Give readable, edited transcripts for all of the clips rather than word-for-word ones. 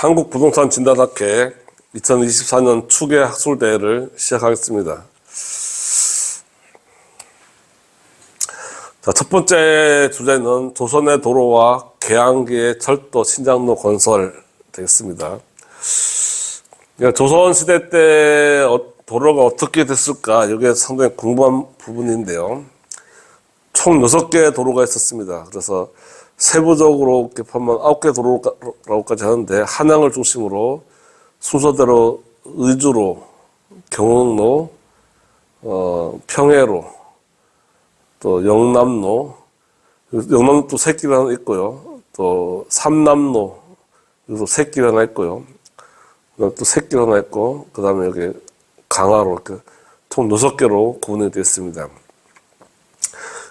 한국부동산 진단학회 2024년 추계 학술대회를 시작하겠습니다. 자, 첫 번째 주제는 조선의 도로와 개항기의 철도 신장로 건설 되겠습니다. 조선시대 때 도로가 어떻게 됐을까? 이게 상당히 궁금한 부분인데요. 총 6개의 도로가 있었습니다. 그래서 세부적으로 이렇게 보면 9개 도로라고까지 하는데, 한양을 중심으로 순서대로 의주로, 경흥로, 평해로, 또 영남로, 영남로 또 새길 하나 있고요. 또 삼남로, 여기도 새길 하나 있고요. 또 새길 하나 있고, 그 다음에 여기 강화로, 이렇게 총 6개로 구분이 되어 있습니다.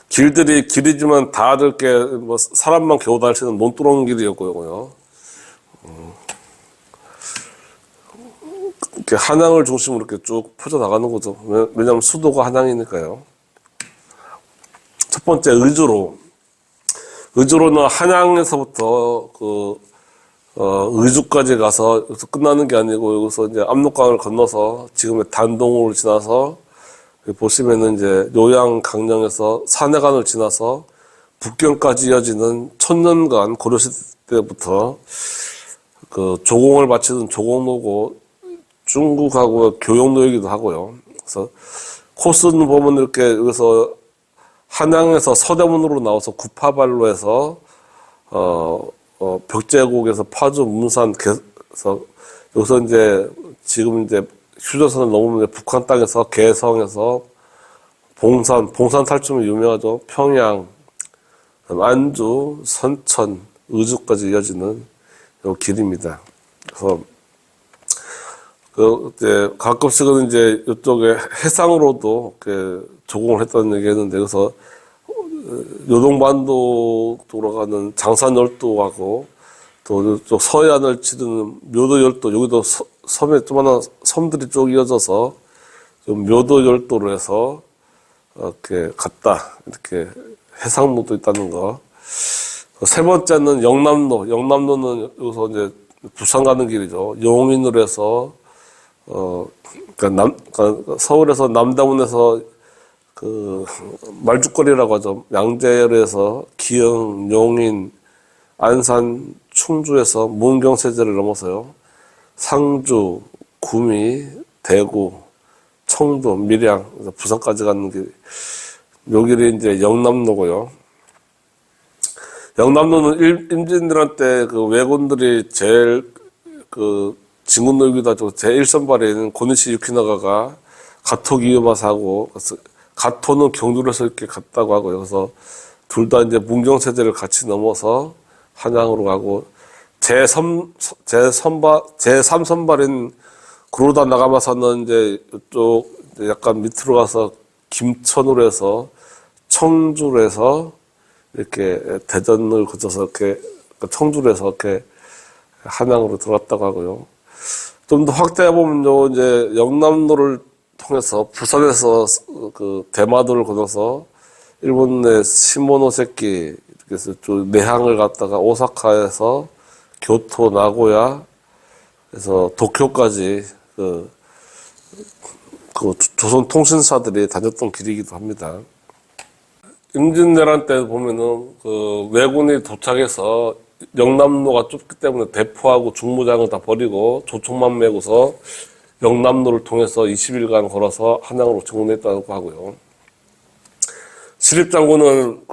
길들이 길이지만 다들 이렇게 뭐 사람만 겨우 다닐 수 있는 논두렁 길이었고요. 이렇게 한양을 중심으로 이렇게 쭉 퍼져 나가는 거죠. 왜냐하면 수도가 한양이니까요. 첫 번째 의주로. 의주로는 한양에서부터 의주까지 가서 여기서 끝나는 게 아니고, 여기서 이제 압록강을 건너서 지금의 단동으로 지나서, 보시면은 이제 요양 강령에서 산해관을 지나서 북경까지 이어지는 천년간 고려시대 때부터 조공을 바치던 조공로고, 중국하고 교역로이기도 하고요. 그래서 코스는 보면 이렇게 여기서 한양에서 서대문으로 나와서 구파발로에서 벽제국에서 파주, 문산, 그래서 여기서 이제 지금 이제 휴전선을 넘으면 북한 땅에서 개성에서 봉산 탈춤이 유명하죠. 평양, 안주, 선천, 의주까지 이어지는 이 길입니다. 그래서 이제 가끔씩은 이제 이쪽에 해상으로도 이렇게 조공을 했다는 얘기했는데, 그래서 요동반도 돌아가는 장산열도하고 또 이쪽 서해안을 치르는 묘도열도, 여기도 섬에 조그마한 섬들이 쭉 이어져서 좀 묘도열도로 해서 이렇게 갔다, 이렇게 해상로도 있다는 거. 세 번째는 영남로. 영남로는 여기서 이제 부산 가는 길이죠. 용인으로 해서 그러니까 서울에서 남대문에서 말죽거리라고 하죠. 양재열에서 기흥, 용인, 안산, 충주에서 문경세제를 넘어서요. 상주, 구미, 대구, 청도, 밀양, 부산까지 가는 길. 요 길이 이제 영남로고요. 영남로는 임진왜란 때 왜군들이 제일 진군로이기도 하죠. 제1선발인 고니시 유키나가가 가토 기요마 사고, 가토는 경주에서 이렇게 갔다고 하고요. 그래서 둘 다 이제 문경세제를 같이 넘어서 한양으로 가고, 제3선발인 구로다 나가마사는 이제 이쪽 약간 밑으로 가서 김천으로 해서 청주로 해서 이렇게 대전을 거쳐서 이렇게 청주로 해서 이렇게 한양으로 들어갔다고 하고요. 좀 더 확대해보면요, 이제 영남로를 통해서 부산에서 대마도를 건너서 일본의 시모노세키, 그래서 좀 내항을 갔다가 오사카에서 교토, 나고야, 그래서 도쿄까지 조선 통신사들이 다녔던 길이기도 합니다. 임진왜란 때 보면은 왜군이 도착해서 영남로가 좁기 때문에 대포하고 중무장을 다 버리고 조총만 메고서 영남로를 통해서 20일간 걸어서 한양으로 정문했다고 하고요. 시립장군은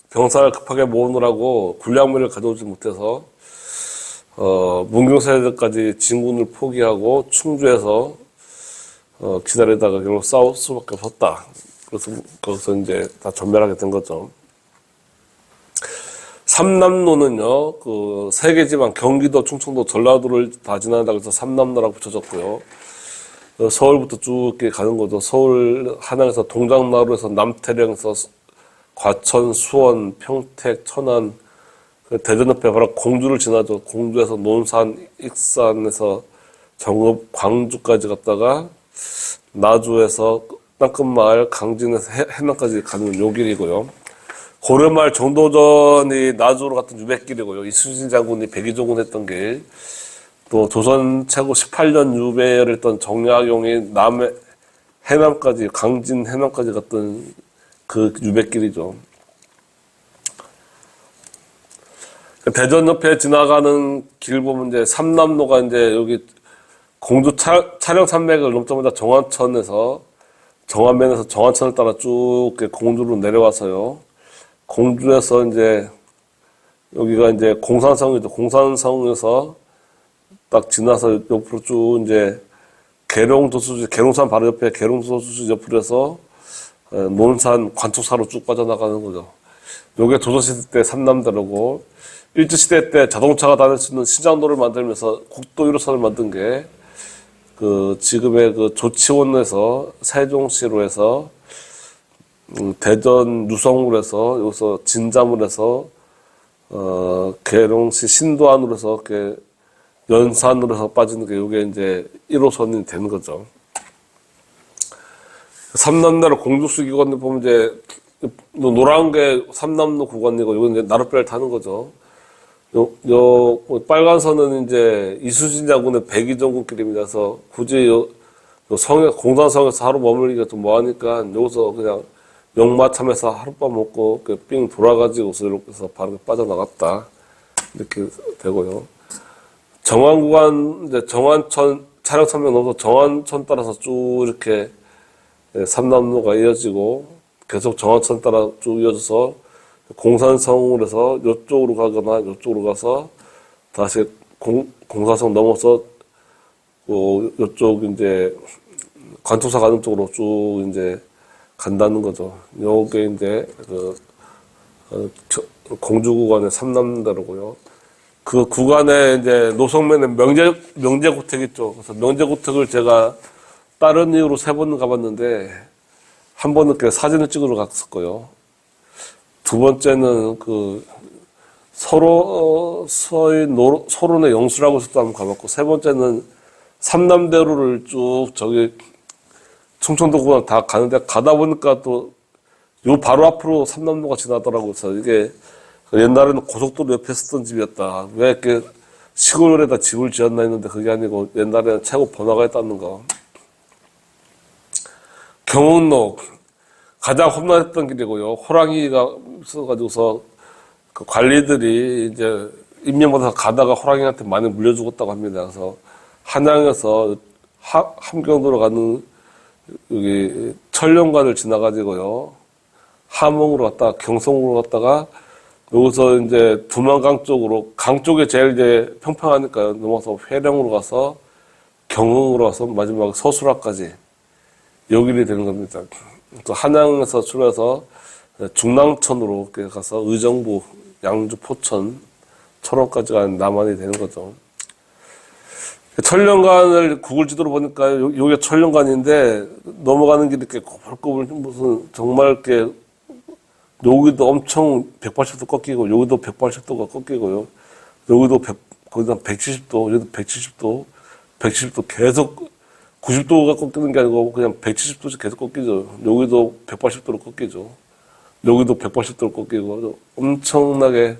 병사를 급하게 모으느라고 군량미를 가져오지 못해서 문경세제까지 진군을 포기하고 충주에서 기다리다가 결국 싸울 수밖에 없었다. 그래서 거기서 이제 다 전멸하게 된 거죠. 삼남로는요, 세계지방 경기도, 충청도, 전라도를 다 지난다고 해서 삼남로라고 붙여졌고요. 서울부터 쭉 이렇게 가는 거죠. 서울 한양에서 동작나루에서 남태령에서 과천, 수원, 평택, 천안, 대전 옆에 바로 공주를 지나죠. 공주에서 논산, 익산에서 정읍, 광주까지 갔다가 나주에서 땅끝마을, 강진에서 해남까지 가는 요 길이고요. 고려말 정도전이 나주로 갔던 유백길이고요. 이순신 장군이 백의종군 했던 길. 또 조선 최고 18년 유배를 했던 정약용이 해남까지, 강진 해남까지 갔던 그 유배길이죠. 대전 옆에 지나가는 길 보면 이제 삼남로가 이제 여기 공주 차량 산맥을 넘자마자 정안면에서 정안천을 따라 쭉 공주로 내려와서요. 공주에서 이제 여기가 이제 공산성이죠. 공산성에서 딱 지나서 옆으로 쭉 이제 계룡산 바로 옆에 계룡도수지 옆으로 해서 논산 관tuk사로 쭉 빠져나가는 거죠. 요게 조선시대 때 삼남대로고, 일제시대 때 자동차가 다닐 수 있는 신장로를 만들면서 국도 1호선을 만든 게 지금의 조치원에서 세종시로 해서 대전 유성으로 해서 여기서 진자물 해서 계룡시 신도안으로 해서 이렇게 연산으로 해서 빠지는 게 이게 이제 1호선이 되는 거죠. 삼남대로 공주수기 구간을 보면 이제 노란 게 삼남로 구간이고 이건 이제 나룻배를 타는 거죠. 빨간 선은 이제 이수진 장군의 백이정군길입니다. 그래서 굳이 공산성에서 하루 머물기가 좀 뭐하니까 여기서 그냥 용마참에서 하룻밤 먹고 삥 돌아가지고서 이렇게 해서 바로 빠져나갔다. 이렇게 되고요. 정안 구간, 이제 정안천, 차량 산맥 넘어서 정안천 따라서 쭉 이렇게 삼남로가 이어지고 계속 정안천 따라 쭉 이어져서 공산성으로 해서 이쪽으로 가거나 이쪽으로 가서 다시 공산성 넘어서 이쪽 이제 관tuk사 가는 쪽으로 쭉 이제 간다는 거죠. 요게 이제 공주 구간의 삼남대로고요. 그 구간에 이제 노성면에 명제고택 있죠. 그래서 명제고택을 제가 다른 이유로 3번 가봤는데, 한 번은 사진을 찍으러 갔었고요. 두 번째는 소론의 영수라고 해서 한번 가봤고, 세 번째는 삼남대로를 쭉 충청도 구간 다 가는데, 가다 보니까 또 요 바로 앞으로 삼남로가 지나더라고요. 그래서 이게 옛날에는 고속도로 옆에 있었던 집이었다. 왜 이렇게 시골에다 집을 지었나 했는데 그게 아니고 옛날에는 최고 번화가 있다는 거. 경운로 가장 험난했던 길이고요. 호랑이가 있어가지고서 그 관리들이 이제 임명받아서 가다가 호랑이한테 많이 물려 죽었다고 합니다. 그래서 한양에서 함경도로 가는 여기 천령관을 지나가지고요. 함흥으로 갔다가 경성으로 갔다가 여기서 이제 두만강 쪽으로, 강 쪽에 제일 이제 평평하니까요. 넘어서 회령으로 가서 경흥으로 가서 마지막 서수라까지 요 길이 되는 겁니다. 또 한양에서 출발해서 중랑천으로 가서 의정부, 양주, 포천, 철원까지 가는 남한이 되는 거죠. 천령관을 구글 지도로 보니까 요게 천령관인데 넘어가는 길이 이렇게 꼬불꼬불 무슨 정말 이렇게 여기도 엄청 180도 꺾이고 여기도 180도가 꺾이고요. 여기도 거기다 170도, 여기도 170도, 170도 계속 90도가 꺾이는 게 아니고 그냥 170도씩 계속 꺾이죠. 여기도 180도로 꺾이죠. 여기도 180도로 꺾이고 엄청나게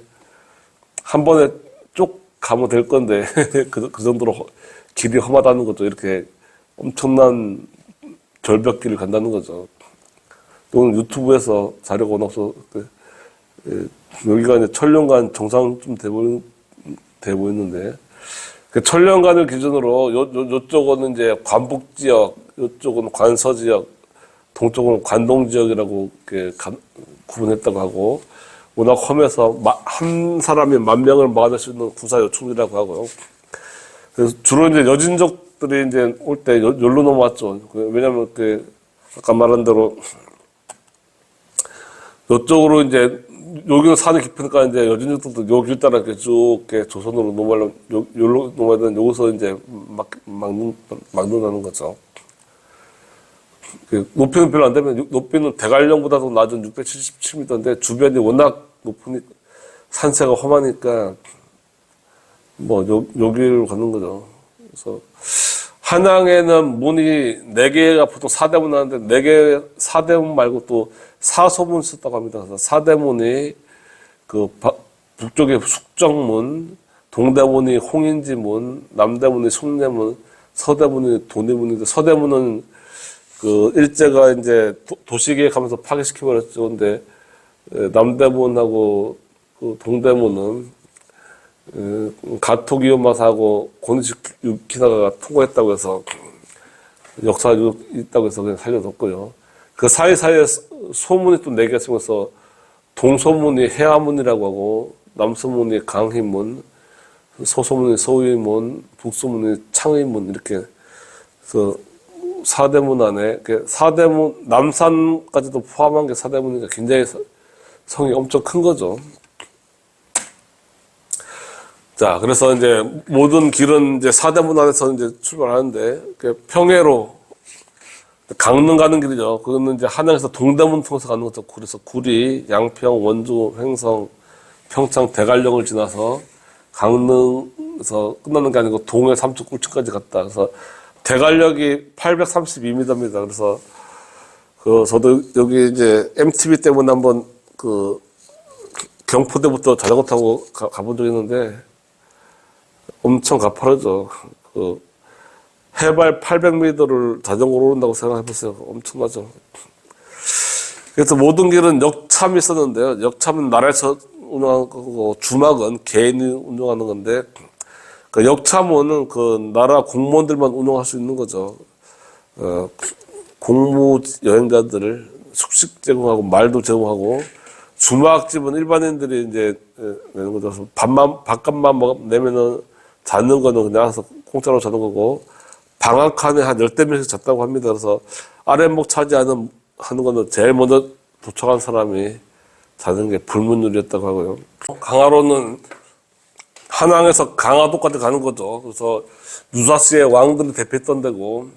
한 번에 쭉 가면 될 건데 그 정도로 길이 험하다는 거죠. 이렇게 엄청난 절벽길을 간다는 거죠. 오늘 유튜브에서 자료가 워낙 없어서 여기가 이제 천령관 정상쯤 돼 보이는데 천령관을 기준으로 요쪽은 이제 관북 지역, 요쪽은 관서 지역, 동쪽은 관동 지역이라고 이렇게 구분했다고 하고, 워낙 험해서 한 사람이 10,000명을 막아낼 수 있는 군사 요충지라고 하고요. 그래서 주로 이제 여진족들이 이제 올 때 여기로 넘어왔죠. 왜냐면 아까 말한 대로 이쪽으로 이제 여기는 산이 깊으니까 이제 여진족들도 여길 따라 이렇게 쭉 조선으로 넘어가려면 여기로 넘어야 되는 여기서 이제 막는다는 거죠. 높이는 별로 안 되면 높이는 대관령보다도 낮은 677m인데 주변이 워낙 높으니까 산세가 험하니까 뭐 여기로 가는 거죠. 그래서 한양에는 문이 4개가 보통 4대문 하는데 4개 4대문 말고 또 4소문이 있었다고 합니다. 그래서 4대문이 북쪽에 숙정문, 동대문이 홍인지문, 남대문이 숭례문, 서대문이 도내문인데, 서대문은 그 일제가 이제 도시계획하면서 파괴시켜버렸죠. 근데 남대문하고 그 동대문은 가토기요마사하고 고니시 유키나가가 통과했다고 해서 역사가 있다고 해서 그냥 살려뒀고요. 그 사이사이에 소문이 또 4개 생겨서 동소문이 해화문이라고 하고, 남소문이 강희문, 서소문이 서의문, 북소문이 창의문, 이렇게 해서 사대문 안에, 사대문, 남산까지도 포함한 게 사대문이니까 굉장히 성이 엄청 큰 거죠. 자, 그래서 이제 모든 길은 이제 사대문 안에서 이제 출발하는데, 평해로 강릉 가는 길이죠. 그거는 이제 한양에서 동대문 통해서 가는 거죠. 그래서 구리, 양평, 원주, 횡성, 평창, 대관령을 지나서 강릉에서 끝나는 게 아니고 동해 삼척 꿀층까지 갔다. 그래서 대관령이 832m입니다. 그래서 저도 여기 이제 MTV 때문에 한번 경포대부터 자전거 타고 가본 적이 있는데 엄청 가파르죠. 해발 800m를 자전거로 오른다고 생각해보세요. 엄청나죠. 그래서 모든 길은 역참이 있었는데요. 역참은 나라에서 운영하는 거고, 주막은 개인이 운영하는 건데, 그 역참원은 그 나라 공무원들만 운영할 수 있는 거죠. 공무 여행자들을 숙식 제공하고, 말도 제공하고, 주막집은 일반인들이 이제 내는 거죠. 밥값만 내면은 자는 거는 그냥 와서 공짜로 자는 거고, 방학간에 한 10대명씩 잤다고 합니다. 그래서 아랫목 차지하는 거는 제일 먼저 도착한 사람이 자는 게 불문율이었다고 하고요. 강화로는 한양에서 강화도까지 가는 거죠. 그래서 유사시의 왕들이 대피했던 데고,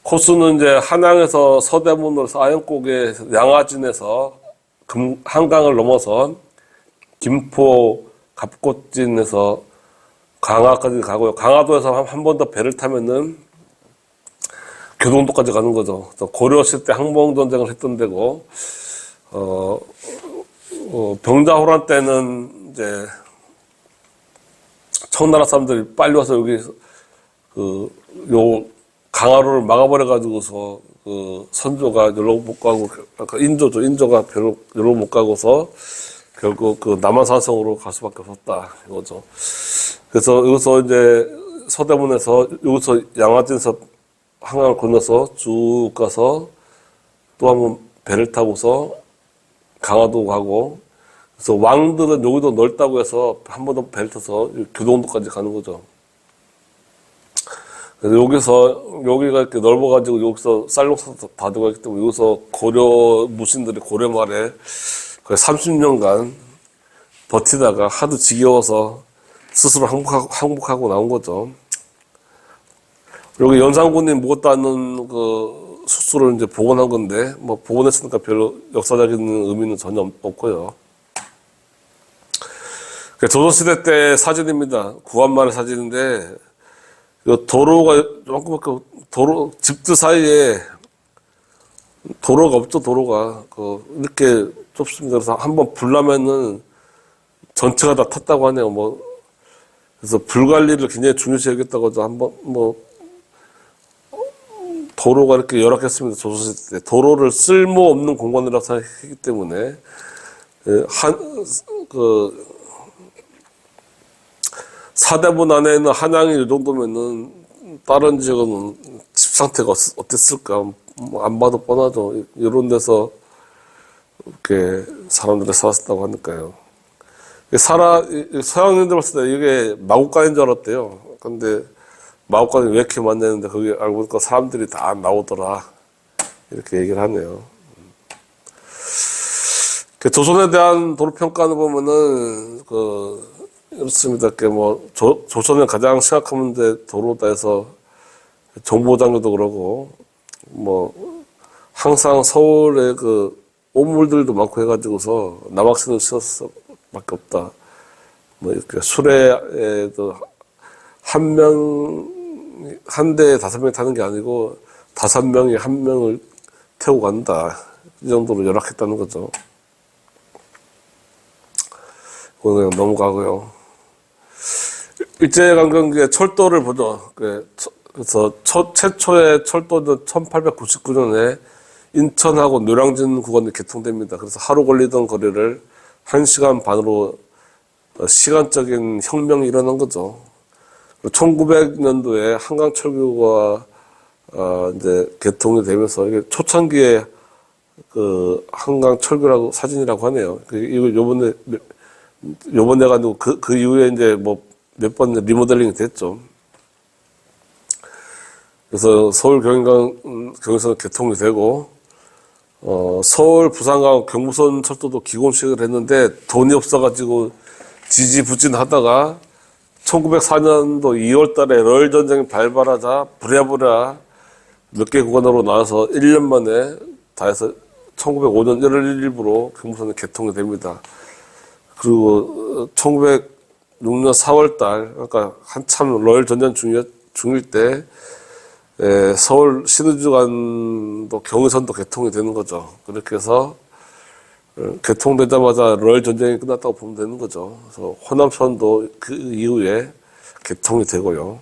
코스는 이제 한양에서 서대문으로 아연곡에 양화진에서 한강을 넘어서 김포 갑곶진에서 강화까지 가고요. 강화도에서 한 번 더 배를 타면은 교동도까지 가는 거죠. 고려시 때 항복전쟁을 했던 데고, 병자호란 때는 이제 청나라 사람들이 빨리 와서 여기 요 강화로를 막아버려가지고서 선조가 여기로 못 가고, 인조가 별로 여기로 못 가고서 결국 남한산성으로 갈 수밖에 없었다 이거죠. 그래서 여기서 이제 서대문에서 여기서 양화진에서 한강을 건너서 쭉 가서 또 한번 배를 타고서 강화도 가고, 그래서 왕들은 여기도 넓다고 해서 한 번 더 배를 타서 교동도까지 가는 거죠. 그래서 여기가 이렇게 넓어가지고 여기서 쌀국수 다 들어가기 때문에 여기서 고려 무신들이 고려 말에 거의 30년간 버티다가 하도 지겨워서 스스로 항복하고 나온 거죠. 여기 연산군이 묵었다 하는 숙소를 이제 복원한 건데, 복원했으니까 별로 역사적인 의미는 전혀 없고요. 조선시대 때 사진입니다. 구한말의 사진인데, 도로가 조금밖에, 집들 사이에 도로가 없죠, 도로가. 이렇게 좁습니다. 그래서 한번 불나면은 전체가 다 탔다고 하네요. 그래서 불 관리를 굉장히 중요시 여겼다고 하죠. 한번, 도로가 이렇게 열악했습니다. 조선시대 때. 도로를 쓸모없는 공간이라고 생각했기 때문에, 사대문 안에 있는 한양이 이 정도면은, 다른 지역은 집 상태가 어땠을까? 안 봐도 뻔하죠. 이런 데서, 이렇게 사람들이 살았다고 하니까요. 서양인들 봤을 때 이게 마구간인 줄 알았대요. 근데 마구간이 왜 이렇게 많냐는데 거기 알고 보니까 사람들이 다 나오더라. 이렇게 얘기를 하네요. 조선에 대한 도로평가를 보면은, 이렇습니다. 조선의 가장 심각한 문제 도로다 해서 정보장교도 그러고, 항상 서울에 오물들도 많고 해가지고서 남학생을 시켰을 밖에 없다. 이렇게 수레에도 한 대에 5명이 타는 게 아니고 5명이 1명을 태우고 간다. 이 정도로 열악했다는 거죠. 그건 그냥 넘어가고요. 일제강점기에 철도를 보죠. 그래서 최초의 철도는 1899년에 인천하고 노량진 구간에 개통됩니다. 그래서 하루 걸리던 거리를 1시간 반으로 시간적인 혁명이 일어난 거죠. 1900년도에 한강철교가 이제 개통이 되면서 이게 초창기에 그 한강철교라고 사진이라고 하네요. 이거 요번에 가지고 그 이후에 이제 뭐 몇 번 리모델링이 됐죠. 그래서 서울 경인선 개통이 되고 서울 부산간 경부선 철도도 기공식을 했는데 돈이 없어가지고 지지부진하다가 1904년도 2월 달에 러일 전쟁이 발발하자 부랴부랴 몇 개 구간으로 나와서 1년 만에 다 해서 1905년 1월 1일부로 경부선이 개통이 됩니다. 그리고 1906년 4월 달, 그러니까 한참 러일 전쟁 중일 때 서울 신의주간도 경의선도 개통이 되는 거죠. 그렇게 해서 개통되자마자 러일 전쟁이 끝났다고 보면 되는 거죠. 그래서 호남선도 그 이후에 개통이 되고요.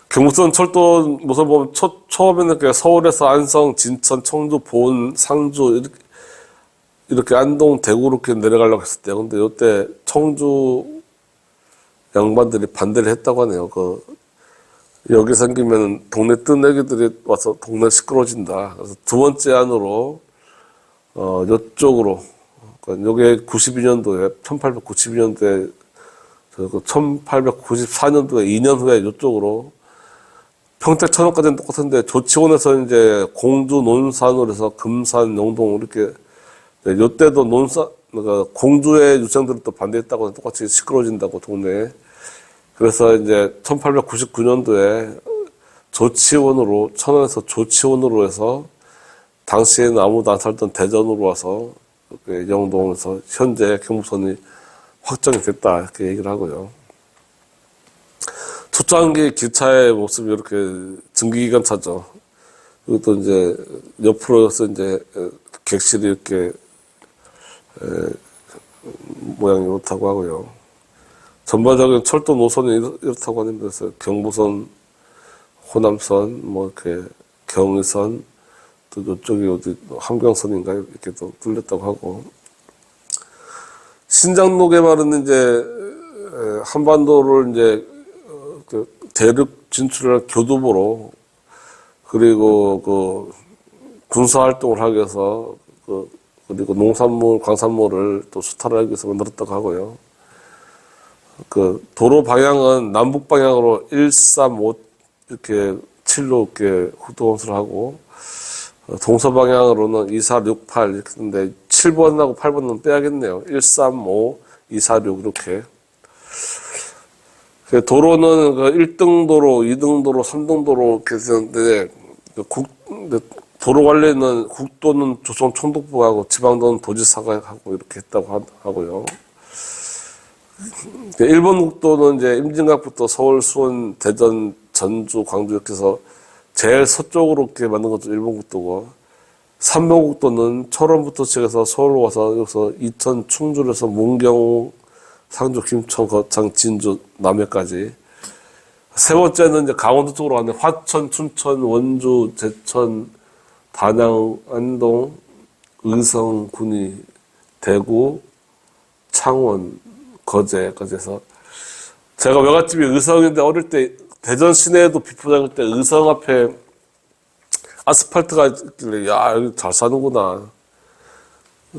경부선 철도 모습 보면 처음에는 서울에서 안성, 진천, 청주, 보은, 상주 이렇게 안동, 대구 이렇게 내려가려고 했을 때 근데 이때 청주 양반들이 반대를 했다고 하네요. 여기 생기면 동네 뜬 애기들이 와서 동네 시끄러워진다. 그래서 두 번째 안으로 이쪽으로 요게 92년도에 1892년도에 1894년도에 2년 후에 이쪽으로 평택 천안까지는 똑같은데 조치원에서 이제 공주 논산으로 해서 금산 영동 이렇게 요때도 그러니까 공주의 유생들이 또 반대했다고 똑같이 시끄러워진다고 동네에. 그래서 이제 1899년도에 조치원으로 천안에서 조치원으로 해서 당시에는 아무도 안 살던 대전으로 와서 영동에서 현재 경부선이 확정이 됐다 이렇게 얘기를 하고요. 초창기 기차의 모습이 이렇게 증기기관차죠. 이것도 이제 옆으로서 이제 객실이 이렇게 모양이 이렇다고 하고요. 전반적인 철도 노선이 이렇다고 하는데, 그래서 경부선, 호남선, 뭐 이렇게 경의선, 또 이쪽이 어디 함경선인가 이렇게 또 뚫렸다고 하고, 신장로 개발은 이제 한반도를 이제 대륙 진출을 교두보로 그리고 군사 활동을 하기 위해서 그리고 농산물, 광산물을 또 수탈을 하기 위해서 만들었다고 하고요. 도로 방향은 남북 방향으로 135 이렇게 7로 이렇게 국도건설을 하고 동서 방향으로는 2468 이렇게 했는데 7번하고 8번은 빼야겠네요. 135, 246 이렇게. 도로는 1등 도로, 2등 도로, 3등 도로 이렇게 있었는데 도로 관리는 국도는 조선총독부가 하고 지방도는 도지사가 하고 이렇게 했다고 하고요. 일본 국도는 이제 임진각부터 서울, 수원, 대전, 전주, 광주 이렇게 해서 제일 서쪽으로 이렇게 만든 것도 일본 국도고, 삼봉국도는 철원부터 시작해서 서울로 와서 여기서 이천, 충주에서 문경, 상주, 김천, 거창, 진주, 남해까지. 세 번째는 이제 강원도 쪽으로 가는데 화천, 춘천, 원주, 제천, 단양, 안동, 의성, 군위, 대구, 창원, 거제까지 해서 제가 외갓집이 의성인데 어릴 때 대전 시내에도 비포장할 때 의성 앞에 아스팔트가 있길래 야 여기 잘 사는구나.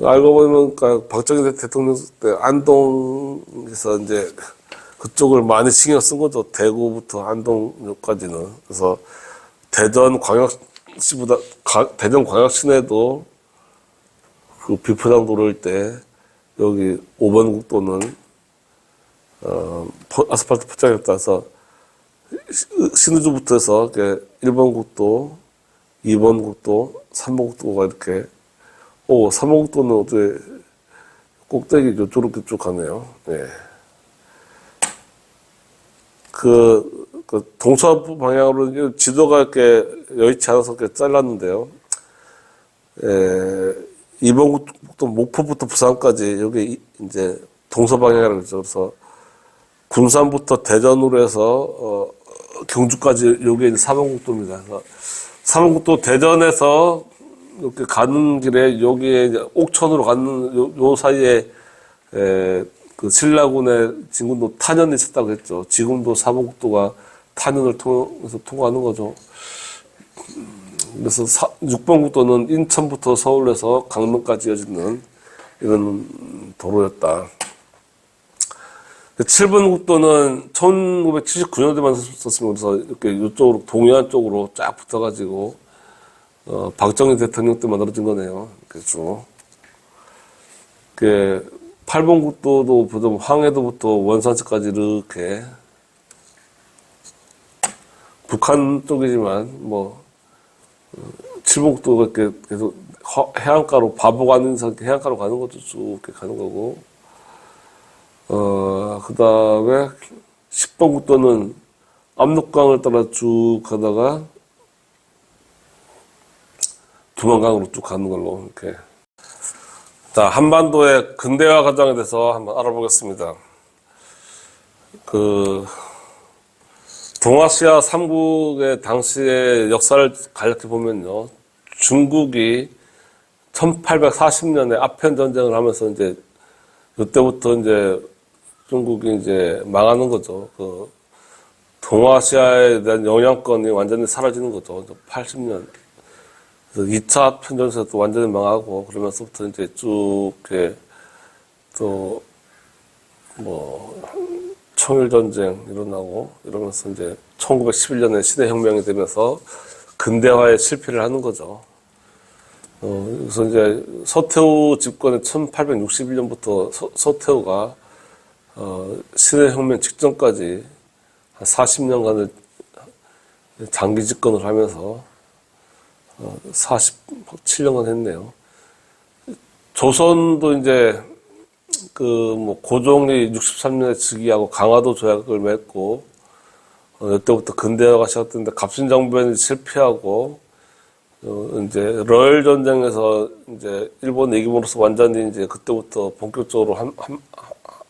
알고 보면 박정희 대통령 때 안동에서 이제 그쪽을 많이 신경 쓴 거죠. 대구부터 안동까지는. 그래서 대전 광역시 내도 그 비포장 도로일 때 여기 5번 국도는 아스팔트 포장했다 해서 신의주부터 해서 1번 국도, 2번 국도, 3번 국도가 이렇게 3번 국도는 어떻게 꼭대기 이쪽으로 쭉 가네요. 예. 동서부 방향으로 지도가 이렇게 여의치 않아서 이렇게 잘랐는데요. 2번 국도 목포부터 부산까지 여기 이제 동서 방향이라고 그러죠. 그래서 군산부터 대전으로 해서 경주까지 요게 이제 4번국도입니다. 그래서 4번국도 대전에서 이렇게 가는 길에 여기에 이제 옥천으로 가는 요 사이에 그 신라군의 진군도 탄현이 있었다고 했죠. 지금도 4번국도가 탄현을 통해서 통과하는 거죠. 그래서 6번 국도는 인천부터 서울에서 강릉까지 이어지는 이런 도로였다. 7번 국도는 1979년도에만 썼습니다. 그래서 이렇게 이쪽으로 동해안 쪽으로 쫙 붙어가지고 박정희 대통령 때 만들어진 거네요. 그렇죠. 8번 국도도 보통 황해도부터 원산시까지 이렇게 북한 쪽이지만 뭐 7번 국도가 이렇게 계속 해안가로 바보가는 해안가로 가는 것도 쭉 이렇게 가는 거고. 그 다음에 10번 국도는 압록강을 따라 쭉 가다가 두만강으로 쭉 가는 걸로, 이렇게. 자, 한반도의 근대화 과정에 대해서 한번 알아보겠습니다. 동아시아 3국의 당시의 역사를 간략히 보면요. 중국이 1840년에 아편 전쟁을 하면서 이제, 이때부터 이제 중국이 이제 망하는 거죠. 동아시아에 대한 영향권이 완전히 사라지는 거죠. 80년. 그래서 2차 편전에서도 완전히 망하고, 그러면서부터 이제 쭉, 이렇게, 또, 청일전쟁 일어나고, 이러면서 이제 1911년에 신해혁명이 되면서 근대화에 실패를 하는 거죠. 그래서 이제 서태후 집권의 1861년부터 서태후가 신해혁명 직전까지 한 40년간을 장기 집권을 하면서 47년간 했네요. 조선도 이제 고종이 63년에 즉위하고 강화도 조약을 맺고 이때부터 근대화가 시작됐는데 갑신정변이 실패하고 이제 러일 전쟁에서 이제 일본 이김으로써 완전히 이제 그때부터 본격적으로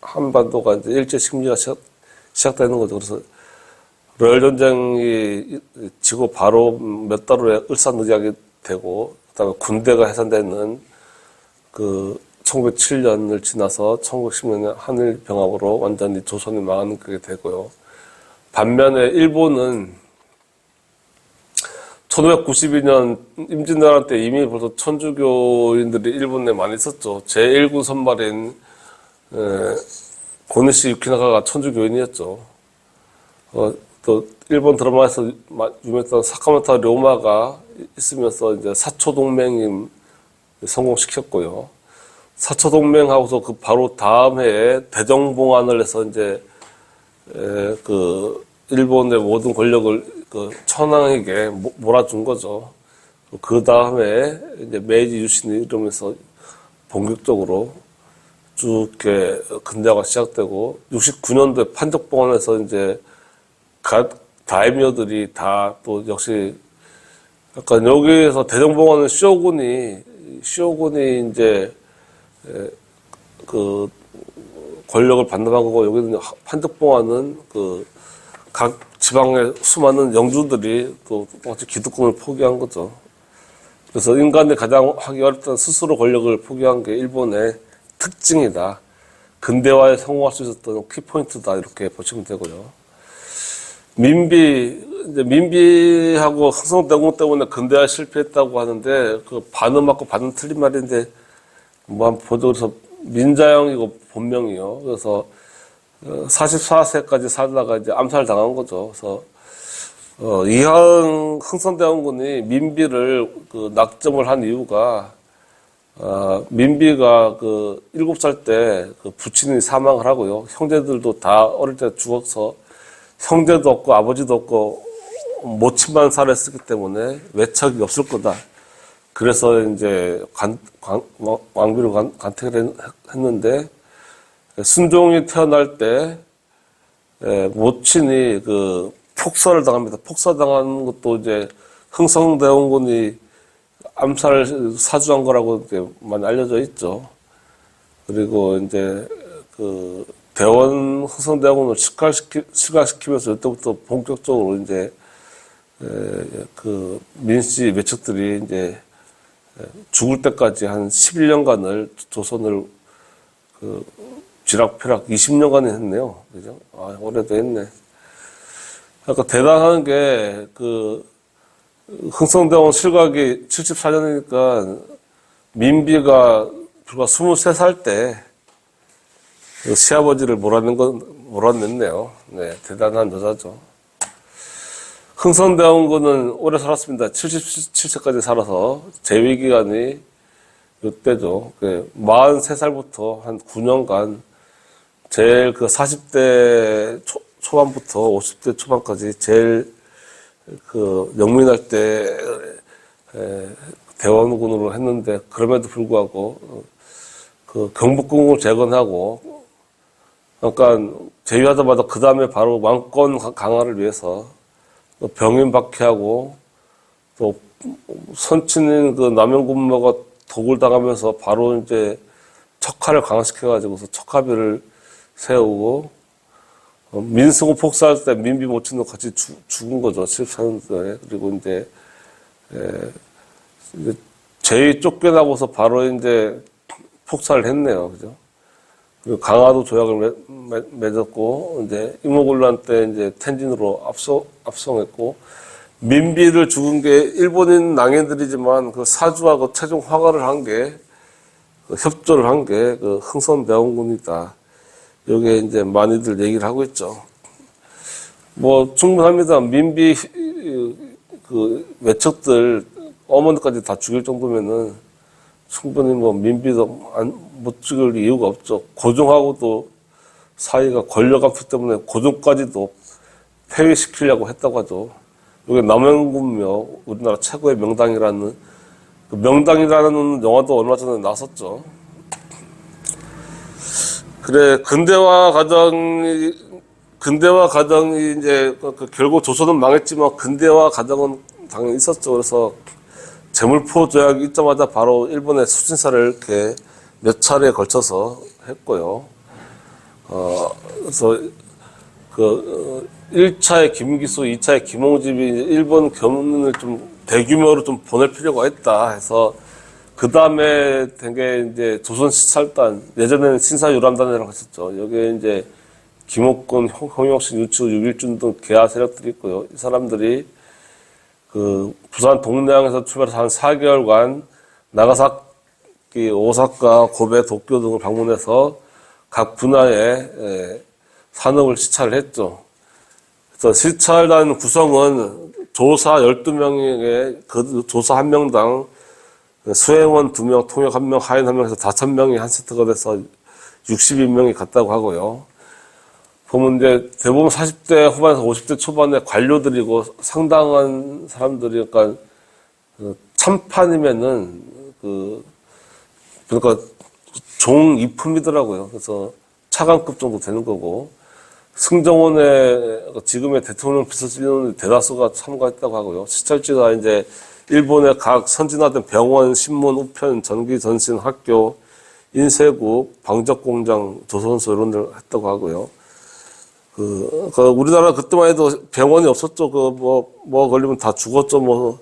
한반도가 이제 일제 식민지가 시작되는 거죠. 그래서 러일 전쟁이 지고 바로 몇 달 후에 을사늑약이 되고, 그다음에 군대가 해산되는 1907년을 지나서 1910년에 한일 병합으로 완전히 조선이 망하는 그게 되고요. 반면에 일본은 1592년 임진왜란 때 이미 벌써 천주교인들이 일본에 많이 있었죠. 제1군 선발인 고니시 유키나가가 천주교인이었죠. 또 일본 드라마에서 유명했던 사카모토 료마가 있으면서 이제 사초 동맹이 성공시켰고요. 사초 동맹하고서 바로 다음 해에 대정봉환을 해서 이제 일본의 모든 권력을 천황에게 몰아준 거죠. 그 다음에 이제 메이지 유신이 이러면서 본격적으로 쭉 이렇게 근대화가 시작되고, 69년도에 판적봉환에서 이제 다이묘들이 다 또 역시 약간 여기에서 대정봉환은 쇼군이 이제 권력을 반납한 거고, 여기는 판적봉환은 각 지방의 수많은 영주들이 또 똑같이 기득권을 포기한 거죠. 그래서 인간이 가장 하기 어렵던 스스로 권력을 포기한 게 일본의 특징이다. 근대화에 성공할 수 있었던 키포인트다. 이렇게 보시면 되고요. 민비하고 흥성대공 때문에 근대화 실패했다고 하는데, 반은 맞고 반은 틀린 말인데, 한번 보죠. 그래서 민자영이고 본명이요. 그래서 44세까지 살다가 이제 암살당한 거죠. 그래서 이하응 흥선대원군이 민비를 낙점을 한 이유가, 민비가 7살 때 부친이 사망을 하고요. 형제들도 다 어릴 때 죽어서 형제도 없고 아버지도 없고 모친만 살았기 때문에 외척이 없을 거다. 그래서 이제 왕비로 간택을 했는데, 순종이 태어날 때 모친이 폭사를 당합니다. 폭사당하는 것도 이제 흥성대원군이 암살 사주한 거라고 이제 많이 알려져 있죠. 그리고 이제 대원 흥성대원군을 실각시키면서 이때부터 본격적으로 이제 그 민씨 외척들이 이제 죽을 때까지 한 11년간을 조선을 그 쥐락펴락 20년간 했네요. 그죠? 아, 오래도 했네. 그러니까 대단한 게 그 흥성대원 실각이 74년이니까 민비가 불과 23살 때 시아버지를 몰아냈네요. 네, 대단한 여자죠. 흥성대원군은 오래 살았습니다. 77세까지 살아서 재위 기간이 이때죠. 43살부터 한 9년간 제일 그 40대 초반부터 50대 초반까지 제일 그 영민할 때 대원군으로 했는데 그럼에도 불구하고 그 경복궁을 재건하고 그러니까 제위하자마자 그 다음에 바로 왕권 강화를 위해서 병인 박해하고 또 선친인 그 남영군모가 독을 당하면서 바로 이제 척하를 강화시켜가지고서 척하비를 세우고 민승호 폭사할 때 민비 모친도 같이 죽은 거죠. 74년도에. 그리고 이제 제위 쫓겨나고서 바로 이제 폭사를 했네요. 그죠? 그리고 강화도 조약을 맺었고, 이제 임오군란 때 이제 텐진으로 압송했고, 민비를 죽은 게 일본인 낭인들이지만 그 사주하고 최종 화가를 한 게, 그 협조를 한 게 그 흥선대원군이다. 여기에 이제 많이들 얘기를 하고 있죠. 뭐 충분합니다. 민비 그 외척들 어머니까지 다 죽일 정도면은 충분히 뭐 민비도 못 죽일 이유가 없죠. 고종하고도 사이가 권력 압수 때문에 고종까지도 폐위시키려고 했다고 하죠. 여기 남영군묘 우리나라 최고의 명당이라는 그 명당이라는 영화도 얼마 전에 나왔었죠. 그래 근대화 과정이 이제 결국 조선은 망했지만 근대화 과정은 당연히 있었죠. 그래서 제물포 조약이 있자마자 바로 일본에 수신사를 이렇게 몇 차례에 걸쳐서 했고요. 그래서 1차의 김기수, 2차의 김홍집이 일본 견문을 좀 대규모로 좀 보낼 필요가 있다 해서 그 다음에 되게 이제 조선시찰단, 예전에는 신사유람단이라고 했었죠. 여기에 이제 김옥군, 홍영식, 유추, 유길준 등 계하 세력들이 있고요. 이 사람들이 그 부산 동래항에서 출발해서 한 4개월간 나가사키, 오사카, 고베, 도쿄 등을 방문해서 각 분야의 산업을 시찰을 했죠. 그래서 시찰단 구성은 조사 12명에게 그 조사 1명당 수행원 2명, 통역 1명, 하인 1명 해서 5명이 한 세트가 돼서 62명이 갔다고 하고요. 보면 이제 대부분 40대 후반에서 50대 초반의 관료들이고 상당한 사람들이 그러니까 참판이면은 그러니까 종 이품이더라고요. 그래서 차관급 정도 되는 거고 승정원의 지금의 대통령 비서진은 대다수가 참가했다고 하고요. 시찰지가 이제 일본의 각 선진화된 병원, 신문, 우편, 전기, 전신, 학교, 인쇄국, 방적공장, 조선소 이런 데를 했다고 하고요. 우리나라 그때만 해도 병원이 없었죠. 뭐 걸리면 다 죽었죠.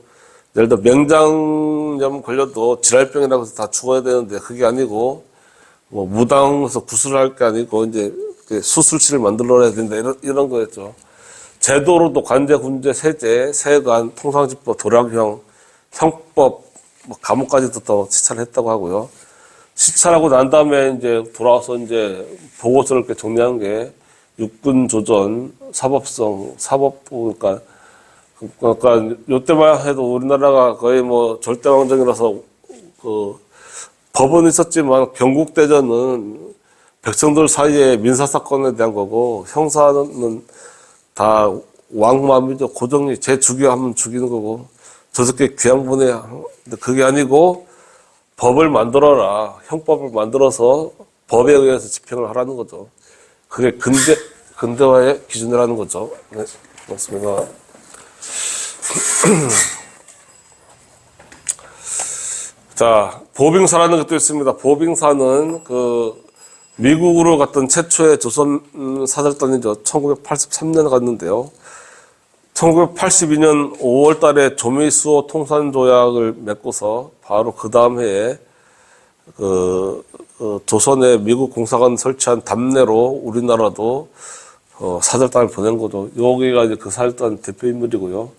예를 들어 맹장염 걸려도 질랄병이라고 해서 다 죽어야 되는데 그게 아니고, 무당에서 구술할 게 아니고, 이제 수술실을 만들어야 된다. 이런 거였죠. 제도로도 관제, 군제, 세제, 세관, 통상집법, 도량형, 형법, 감옥까지도 또 시찰을 했다고 하고요. 시찰하고 난 다음에 이제 돌아와서 이제 보고서를 이렇게 정리한 게 육군 조전, 사법성, 사법부, 그러니까 요때만 해도 우리나라가 거의 절대왕정이라서 법은 있었지만 경국대전은 백성들 사이에 민사사건에 대한 거고 형사는 다 왕마음이죠. 고정이 쟤 죽여하면 죽이는 거고 저 새끼 귀양 보내야. 근데 그게 아니고 법을 만들어라. 형법을 만들어서 법에 의해서 집행을 하라는 거죠. 그게 근대화의 기준이라는 거죠. 네, 맞습니다. 자, 보빙사라는 것도 있습니다. 보빙사는 미국으로 갔던 최초의 조선 사절단이죠. 1983년에 갔는데요. 1982년 5월 달에 조미수호 통산조약을 맺고서 바로 그 다음 해에 조선에 미국 공사관 설치한 답례로 우리나라도 사절단을 보낸 거죠. 여기가 이제 그 사절단 대표 인물이고요.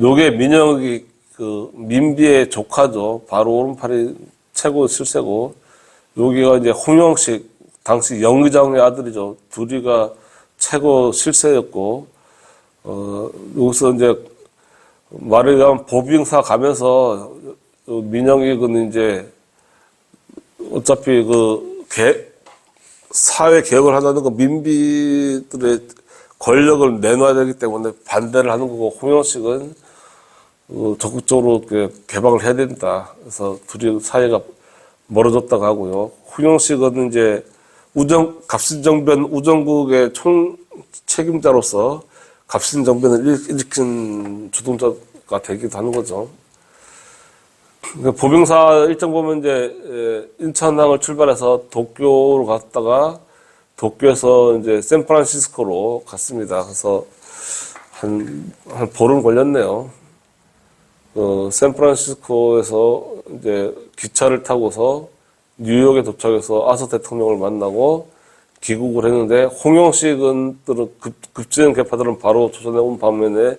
요게 민영이 민비의 조카죠. 바로 오른팔이 최고 실세고, 여기가 이제 홍영식, 당시 영의정의 아들이죠. 둘이가 최고 실세였고, 여기서 이제 말을 하면 보빙사 가면서 민영익은 이제 어차피 사회 개혁을 하자는 거 민비들의 권력을 내놔야 되기 때문에 반대를 하는 거고, 홍영식은 적극적으로 개방을 해야 된다. 그래서 둘이 사이가 멀어졌다고 하고요. 홍영식은 이제 갑신정변 우정국의 총 책임자로서 갑신정변을 일으킨 주동자가 되기도 하는 거죠. 보병사 일정 보면 이제 인천항을 출발해서 도쿄로 갔다가 도쿄에서 이제 샌프란시스코로 갔습니다. 그래서 한 보름 걸렸네요. 샌프란시스코에서 이제 기차를 타고서 뉴욕에 도착해서 아서 대통령을 만나고 귀국을 했는데, 홍영식은 급진 계파들은 바로 조선에 온 반면에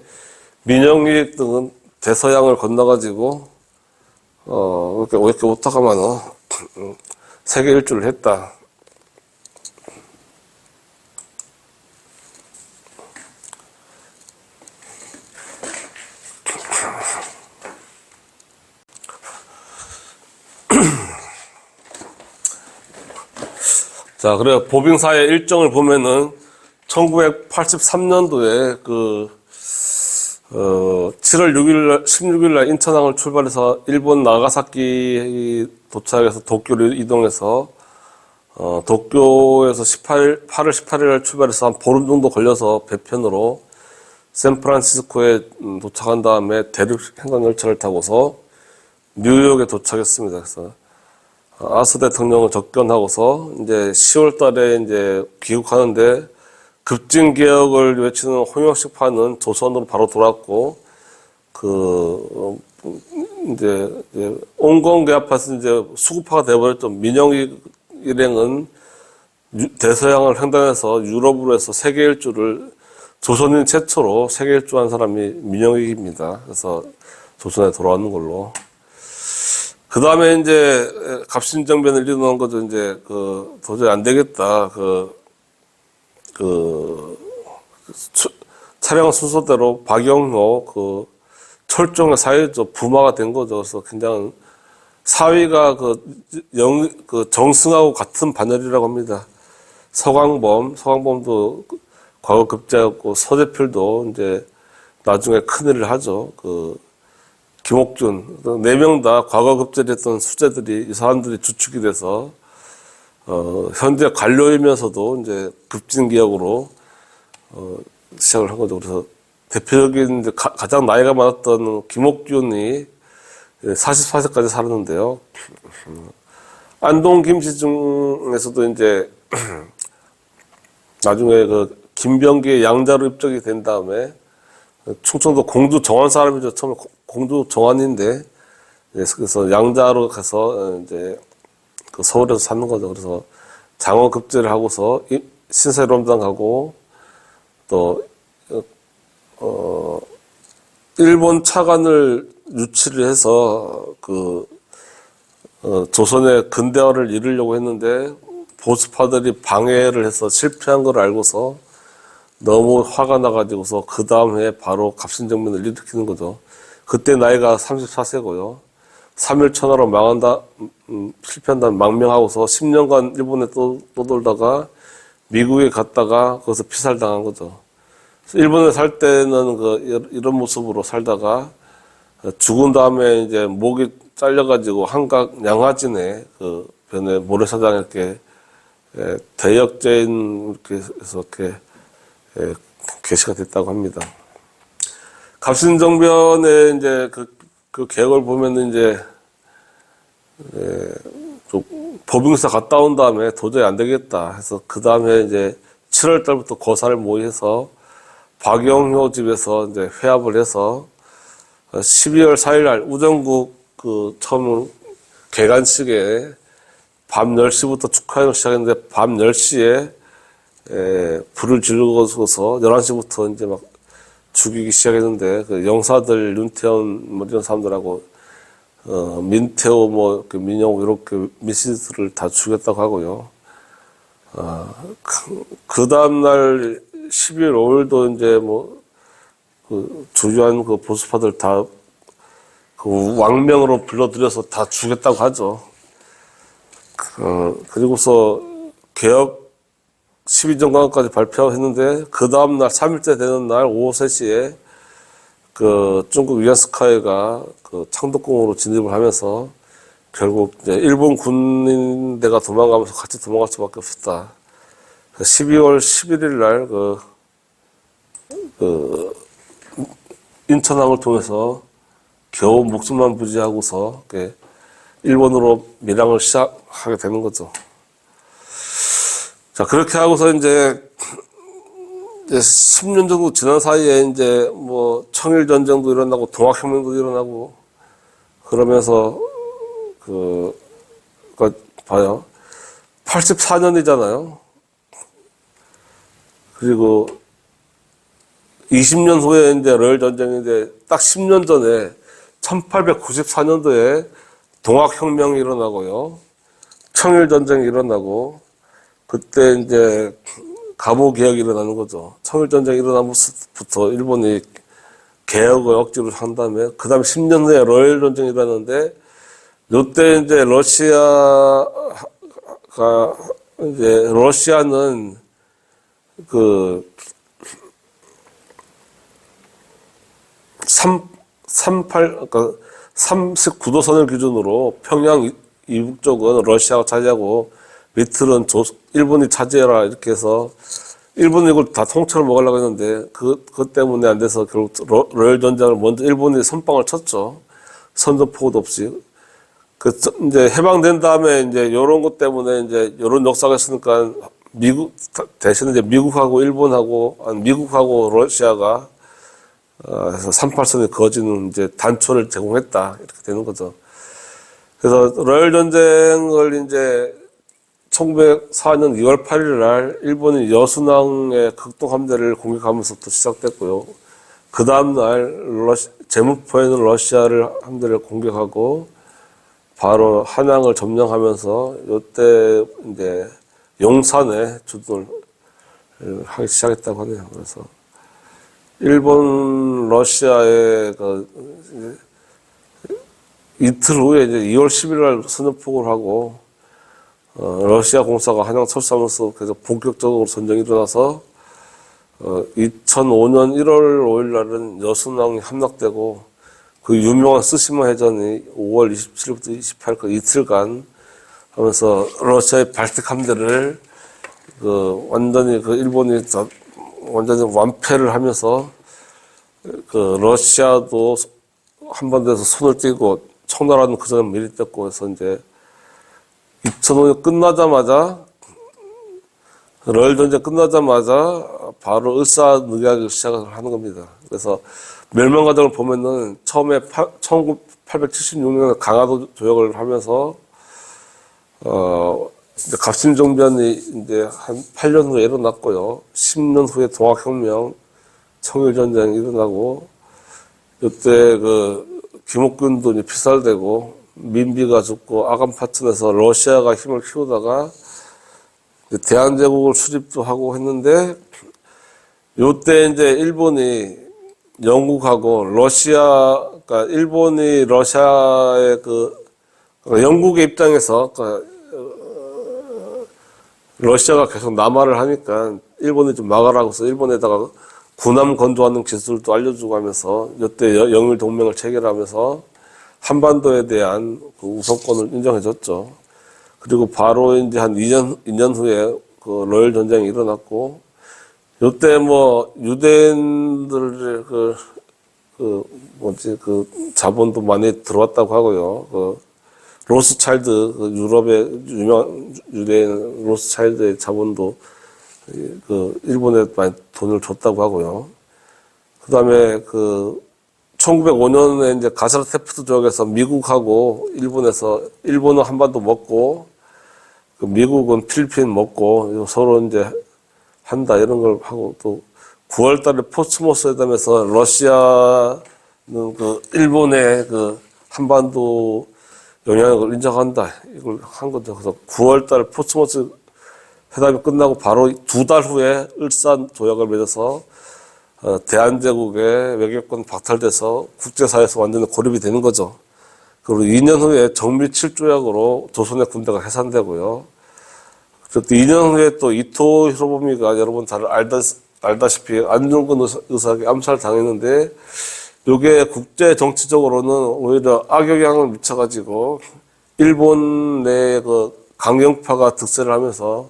민영익 등은 대서양을 건너가지고 이렇게 오타가마는 세계 일주를 했다. 자, 그래 보빙사의 일정을 보면은 1983년도에 7월 16일 날 인천항을 출발해서 일본 나가사키 도착해서 도쿄로 이동해서 도쿄에서 8월 18일 날 출발해서 한 보름 정도 걸려서 배편으로 샌프란시스코에 도착한 다음에 대륙 행선열차를 타고서 뉴욕에 도착했습니다. 그래서 아스 대통령을 접견하고서 이제 10월 달에 이제 귀국하는데, 급진 개혁을 외치는 홍영식파는 조선으로 바로 돌아왔고, 이제 온건계 앞에서 이제 수구파가 되어버렸죠. 민영익 일행은 대서양을 횡단해서 유럽으로 해서 세계 일주를, 조선인 최초로 세계 일주한 사람이 민영익입니다. 그래서 조선에 돌아왔는 걸로. 그 다음에 이제 갑신정변을 일어난 거죠. 이제 도저히 안 되겠다. 차량 순서대로 박영호 철종의 사회죠. 부마가 된 거죠. 그래서 그냥 사위가 정승하고 같은 반열이라고 합니다. 서광범도 과거 급제였고, 서재필도 이제 나중에 큰일을 하죠. 김옥준, 4명 다 과거 급제됐던 수재들이, 이 사람들이 주축이 돼서, 현재 관료이면서도 이제 급진개혁으로, 시작을 한 거죠. 그래서 대표적인 이제 가장 나이가 많았던 김옥준이 44세까지 살았는데요. 안동 김씨 중에서도 이제, 나중에 김병기의 양자로 입적이 된 다음에, 충청도 공주 정원 사람이죠. 처음에 공주 정원인데, 그래서 양자로 가서 이제 서울에서 사는 거죠. 그래서 장원 급제를 하고서 신세롬당 가고, 또 일본 차관을 유치를 해서 조선의 근대화를 이루려고 했는데, 보수파들이 방해를 해서 실패한 걸 알고서 너무 화가 나가지고서 그 다음 해에 바로 갑신정변을 일으키는 거죠. 그때 나이가 34세고요. 3일 천하로 실패한다는 망명하고서 10년간 일본에 떠돌다가 미국에 갔다가 거기서 피살당한 거죠. 일본에 살 때는 이런 모습으로 살다가 죽은 다음에 이제 목이 잘려가지고 한각 양화진에 변에 모래사장에 이렇게 대역죄인 이렇게 해서 이렇게 게시가 됐다고 합니다. 갑신정변의 이제 그 개혁을 보면은 이제 좀 법인사 갔다 온 다음에 도저히 안 되겠다 해서 그 다음에 이제 7월 달부터 고사를 모의해서 박영효 집에서 이제 회합을 해서 12월 4일 날 우정국 그 처음 개관식에 밤 10시부터 축하행을 시작했는데 밤 10시에 불을 지르고서 11시부터 이제 막 죽이기 시작했는데 그 영사들 윤태원 뭐 이런 사람들하고 민태호 뭐 민영호 이렇게 미시들을 다 죽였다고 하고요. 그 다음날 12월 5일도 이제 뭐 그 주요한 그 보수파들 다 그 왕명으로 불러들여서 다 죽였다고 하죠. 그리고서 개혁 12정강까지 발표했는데 그 다음날 3일째 되는 날 오후 3시에 그 중국 위안스카이가 그 창덕궁으로 진입을 하면서 결국 이제 일본 군인대가 도망가면서 같이 도망갈 수밖에 없었다. 12월 11일 날 인천항을 통해서 겨우 목숨만 부지하고서 일본으로 밀항을 시작하게 되는 거죠. 자, 그렇게 하고서 이제 10년 정도 지난 사이에 이제 뭐 청일전쟁도 일어나고 동학혁명도 일어나고 그러면서 봐요. 84년이잖아요. 그리고 20년 후에 이제 러일 전쟁인데 딱 10년 전에 1894년도에 동학혁명이 일어나고요. 청일전쟁이 일어나고 그때 이제 갑오개혁이 일어나는 거죠. 청일전쟁이 일어나면서부터 일본이 개혁을 억지로 한 다음에 그 다음에 10년 후에 러일 전쟁이 일어나는데 요때 이제 러시아는 그 39도선을 기준으로 평양 이북 쪽은 러시아가 차지하고 밑을은 일본이 차지해라 이렇게 해서 일본이 이걸 다 통째로 먹으려고 했는데 그것 때문에 안 돼서 결국 러일 전쟁을 먼저 일본이 선빵을 쳤죠. 선전포고도 없이. 이제 해방된 다음에 이제 요런 것 때문에 이제 요런 역사가 있으니까 대신에 이제 미국하고 일본하고 미국하고 러시아가 해서 38선의 거지는 이제 단초를 제공했다 이렇게 되는 거죠. 그래서 러일 전쟁을 이제 1904년 2월 8일 날 일본이 여순항의 극동함대를 공격하면서부터 시작됐고요. 그 다음날 제무포에 있는 러시아를 함대를 공격하고 바로 한양을 점령하면서 이때 이제 용산에 주둔을 하기 시작했다고 하네요. 그래서 일본 러시아의 이틀 후에 이제 2월 10일 날 선전포고를 하고 러시아 공사가 한양 철수하면서 계속 본격적으로 전쟁이 일어나서 2005년 1월 5일 날은 여순항이 함락되고 그 유명한 쓰시마 해전이 5월 27일부터 28일 이틀간 하면서 러시아의 발틱 함대를 완전히 일본이 완전히 완패를 하면서 러시아도 한반도에서 손을 떼고 청나라는 그 전에 미리 뗐고 해서 이제 2005년 끝나자마자 러일 전쟁 끝나자마자 바로 을사늑약을 시작을 하는 겁니다. 그래서 멸망 과정을 보면은 처음에 1876년에 강화도 조약을 하면서 이제 갑신정변이 이제 한 8년 후에 일어났고요. 10년 후에 동학혁명, 청일전쟁이 일어나고 이때 김옥균도 이제 피살되고 민비가 죽고 아간파천에서 러시아가 힘을 키우다가 대한제국을 수립도 하고 했는데 요때 이제 일본이 영국하고 그러니까 일본이 러시아의 영국의 입장에서 러시아가 계속 남하를 하니까 일본이 좀 막아라고 해서 일본에다가 군함 건조하는 기술도 알려주고 하면서 이때 영일 동맹을 체결하면서 한반도에 대한 우선권을 인정해줬죠. 그리고 바로 이제 한 2년 후에 러일 전쟁이 일어났고, 요때 유대인들 자본도 많이 들어왔다고 하고요. 로스차일드, 그 유럽의 유명 유대인 로스차일드의 자본도 그 일본에 많이 돈을 줬다고 하고요. 그다음에 그 1905년에 이제 가스라테프트 지역에서 미국하고 일본은 한반도 먹고 그 미국은 필리핀 먹고 서로 이제 한다 이런 걸 하고, 또 9월달에 포츠모스 회담에서 러시아는 그 일본의 그 한반도 영향력을 인정한다 이걸 한 거죠. 그래서 9월달 포츠모스 회담이 끝나고 바로 2달 후에 을산 조약을 맺어서 대한제국의 외교권 박탈돼서 국제사회에서 완전히 고립이 되는 거죠. 그리고 2년 후에 정밀 7조약으로 조선의 군대가 해산되고요. 또 2년 후에 또 이토 히로부미가 여러분 잘 알다시피 안중근 의사에게 암살당했는데, 이게 국제 정치적으로는 오히려 악영향을 미쳐가지고 일본 내 그 강경파가 득세를 하면서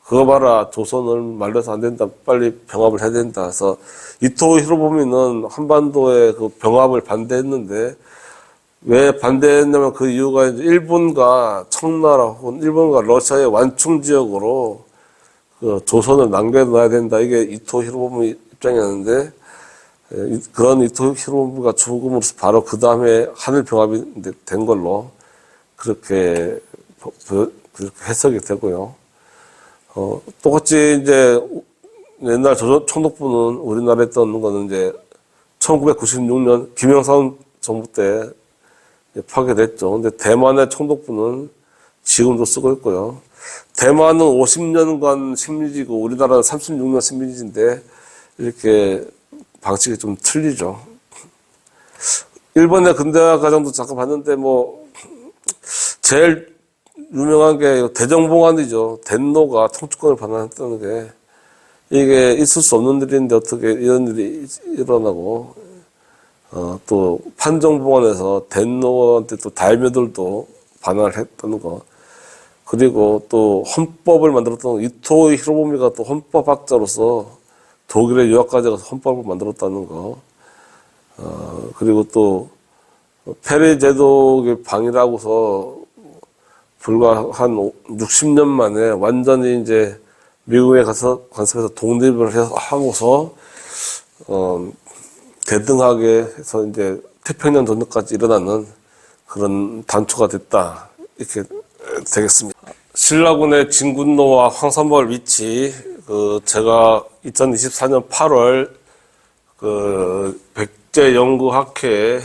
그거 봐라, 조선을 말려서 안 된다, 빨리 병합을 해야 된다. 그래서 이토 히로부미는 한반도의 그 병합을 반대했는데, 왜 반대했냐면 그 이유가 이제 일본과 청나라 혹은 일본과 러시아의 완충 지역으로 그 조선을 남겨놔야 된다. 이게 이토 히로부미 입장이었는데, 그런 이토 히로부미가 죽음으로써 바로 그 다음에 한일 병합이 된 걸로 그렇게 해석이 되고요. 똑같이 이제 옛날 조선 총독부는 우리나라에 했던 거는 이제 1996년 김영삼 정부 때 파괴됐죠. 근데 대만의 총독부는 지금도 쓰고 있고요. 대만은 50년간 식민지고 우리나라는 36년 식민지인데 이렇게 방식이 좀 틀리죠. 일본의 근대화 과정도 잠깐 봤는데 뭐 제일 유명한 게 대정봉환이죠. 덴노가 통치권을 반환했다는 게 이게 있을 수 없는 일인데 어떻게 이런 일이 일어나고, 또 판정봉환에서 덴노한테 또 다이묘들도 반환을 했다는 거. 그리고 또 헌법을 만들었던 이토 히로부미가 또 헌법학자로서 독일에 유학까지 가서 헌법을 만들었다는 거. 그리고 또 페리 제독의 방이라고서 불과 한 60년 만에 완전히 이제 미국에 가서 관습해서 독립을 하고서 대등하게 해서 이제 태평양 전역까지 일어나는 그런 단초가 됐다, 이렇게 되겠습니다. 신라군의 진군로와 황산벌 위치, 제가 2024년 8월 백제연구학회에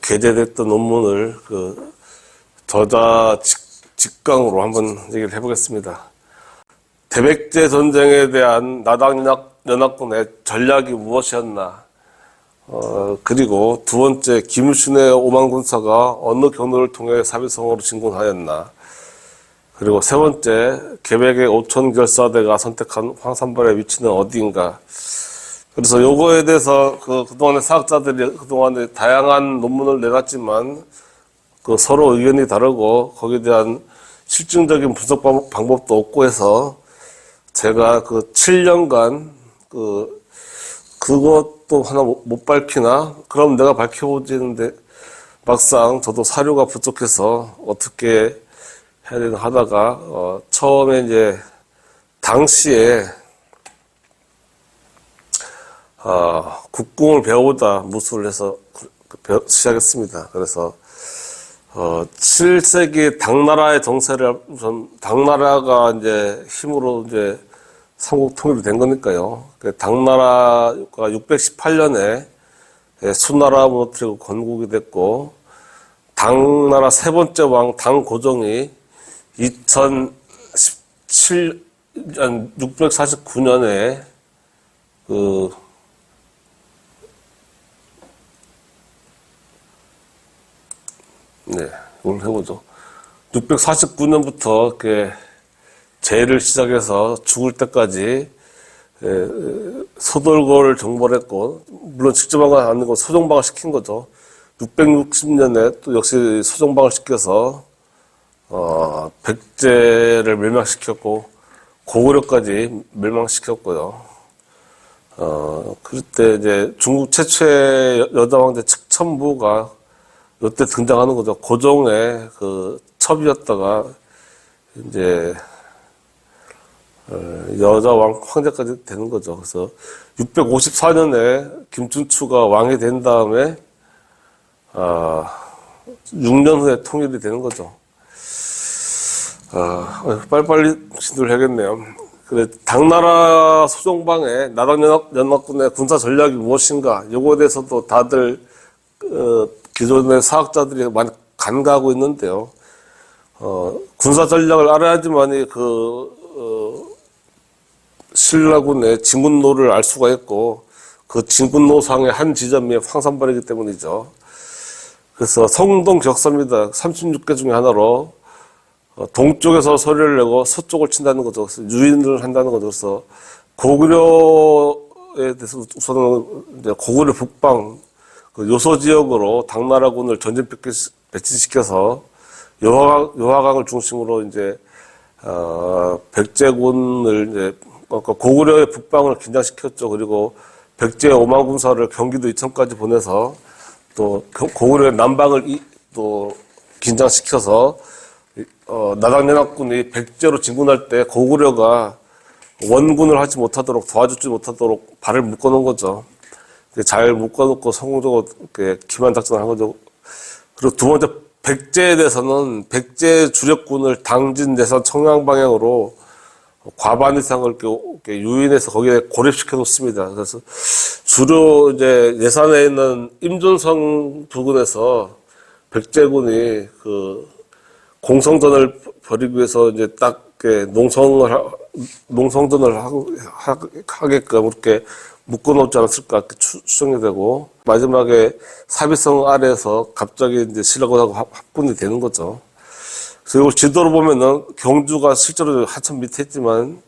게재됐던 논문을 저자 직강으로 한번 얘기를 해보겠습니다. 대백제 전쟁에 대한 나당연합군의 전략이 무엇이었나? 그리고 두 번째, 김유신의 오만군사가 어느 경로를 통해 사비성으로 진군하였나? 그리고 세 번째, 계백의 오천결사대가 선택한 황산벌의 위치는 어디인가? 그래서 요거에 대해서 그동안의 사학자들이 그동안에 다양한 논문을 내놨지만 서로 의견이 다르고 거기에 대한 실증적인 분석 방법도 없고 해서 제가 7년간 그것도 하나 못 밝히나? 그럼 내가 밝혀보지 했는데 막상 저도 사료가 부족해서 어떻게 해야 되나 하다가 처음에 이제 당시에 국궁을 배워보자 무술을 해서 시작했습니다. 그래서 7세기 당나라의 정세를 당나라가 이제 힘으로 이제 삼국 통일이 된 거니까요. 당나라가 618년에 수나라 무너뜨리고 건국이 됐고, 당나라 세 번째 왕 당고종이 649년에 이걸 해보죠. 649년부터 제를 시작해서 죽을 때까지 서돌고를 정벌했고, 물론 직접 한 건 아니고 소정방을 시킨 거죠. 660년에 또 역시 소정방을 시켜서 백제를 멸망시켰고 고구려까지 멸망시켰고요. 그때 이제 중국 최초의 여자 왕제 측천부가 이때 등장하는 거죠. 고종의 그 첩이었다가 이제 여자 황제까지 되는 거죠. 그래서 654년에 김춘추가 왕이 된 다음에 6년 후에 통일이 되는 거죠. 빨리빨리 진도를 해야겠네요. 그래, 당나라 소종방의 나당연합군의 군사 전략이 무엇인가, 요거에 대해서도 다들, 기존의 사학자들이 많이 간과하고 있는데요. 군사 전략을 알아야지만이 신라군의 진군로를 알 수가 있고, 그 진군로상의 한 지점이 황산벌이기 때문이죠. 그래서 성동 격사입니다. 36개 중에 하나로, 동쪽에서 소리를 내고 서쪽을 친다는 거죠. 그래서 유인을 한다는 거죠. 그래서 고구려에 대해서 우선은 이제 고구려 북방 그 요소 지역으로 당나라군을 전진 배치시켜서 여화강을 중심으로 이제 백제군을 이제 고구려의 북방을 긴장시켰죠. 그리고 백제 5만 군사를 경기도 이천까지 보내서 또 고구려의 남방을 또 긴장시켜서 나당연합군이 백제로 진군할 때 고구려가 원군을 하지 못하도록 도와주지 못하도록 발을 묶어놓은 거죠. 잘 묶어놓고 성공적으로 기만 작전을 한 거죠. 그리고 두 번째 백제에 대해서는 백제 주력군을 당진, 내산, 청양 방향으로 과반 이상을 이렇게 유인해서 거기에 고립시켜 놓습니다. 그래서 주로 이제 예산에 있는 임존성 부근에서 백제군이 공성전을 벌이기 위해서 이제 딱 농성전을 하게끔 이렇게 묶어놓지 않았을까 이렇게 추정이 되고, 마지막에 사비성 아래에서 갑자기 이제 신라군하고 합군이 되는 거죠. 그리고 지도로 보면은 경주가 실제로 한참 밑에 있지만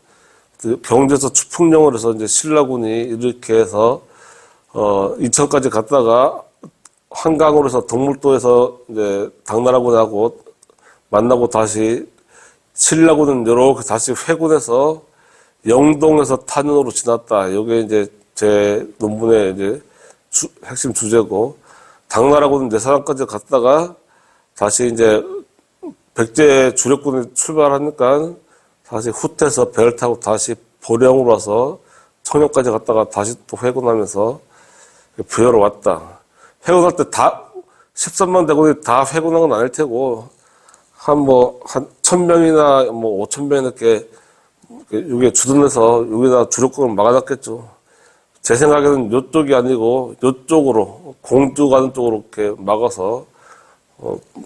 경주에서 추풍령을 해서 이제 신라군이 이렇게 해서 인천까지 갔다가 한강으로 해서 동물도에서 이제 당나라군하고 만나고 다시 신라군은 이렇게 다시 회군해서 영동에서 탄현으로 지났다. 이게 이제 제 논문의 이제 핵심 주제고, 당나라군은 내산까지 갔다가 다시 이제 백제 주력군이 출발하니까 다시 후퇴해서 배를 타고 다시 보령으로 와서 청령까지 갔다가 다시 또 회군하면서 부여로 왔다. 회군할 때 다 13만 대군이 다 회군한 건 아닐 테고 한 1,000명이나 5,000명 이렇게 여기에 주둔해서 여기다 주력군을 막아놨겠죠. 제 생각에는 이쪽이 아니고 이쪽으로 공주 가는 쪽으로 이렇게 막아서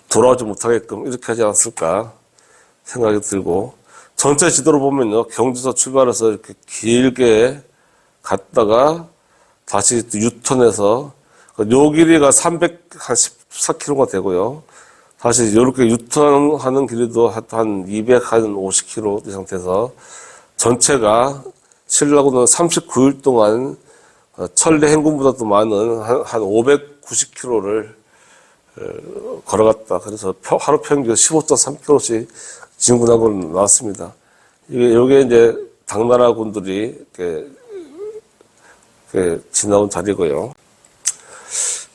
돌아오지 못하게끔 이렇게 하지 않았을까 생각이 들고, 전체 지도를 보면요, 경주에서 출발해서 이렇게 길게 갔다가 다시 유턴해서 요 길이가 314km가 되고요. 다시 이렇게 유턴하는 길이도 한 250km 이상 돼서 전체가 신라군은 39일 동안 천리 행군보다도 많은 한 590km를 걸어갔다. 그래서 하루 평균 15.3km씩 진군하고 나왔습니다. 이게 이제 당나라 군들이 이렇게 지나온 자리고요.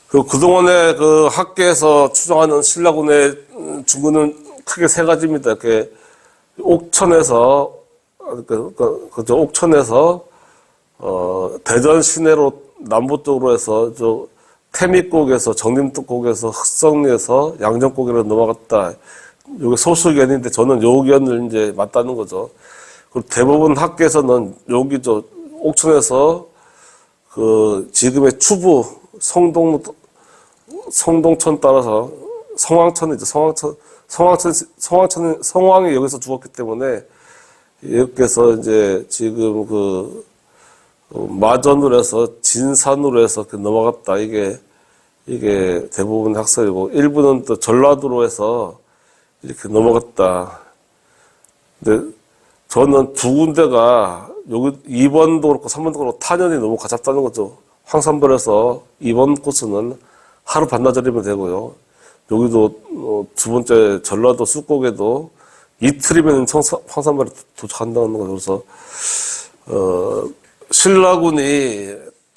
그리고 그동안에 학계에서 추정하는 신라군의 중군은 크게 세 가지입니다. 이렇게 옥천에서 대전 시내로 남부 쪽으로 해서 태미곡에서 정림독곡에서 흑성리에서 양정곡으로 넘어갔다. 이게 소수 의견인데 저는 요 의견을 이제 맞다는 거죠. 그리고 대부분 학계에서는 여기 옥천에서 지금의 추부 성동천 따라서 성왕천이죠. 성왕이 여기서 죽었기 때문에 여기서 이제 지금 마전으로 해서 진산으로 해서 넘어갔다. 이게 대부분 학설이고, 일부는 또 전라도로 해서 이렇게 넘어갔다. 근데 저는 두 군데가 여기 2번도 그렇고 3번도 그렇고 탄현이 너무 가깝다는 거죠. 황산벌에서 2번 코스는 하루 반나절이면 되고요. 여기도 두 번째 전라도 쑥곡에도 이틀이면 황산벌에 도착한다는 거죠. 그래서 신라군이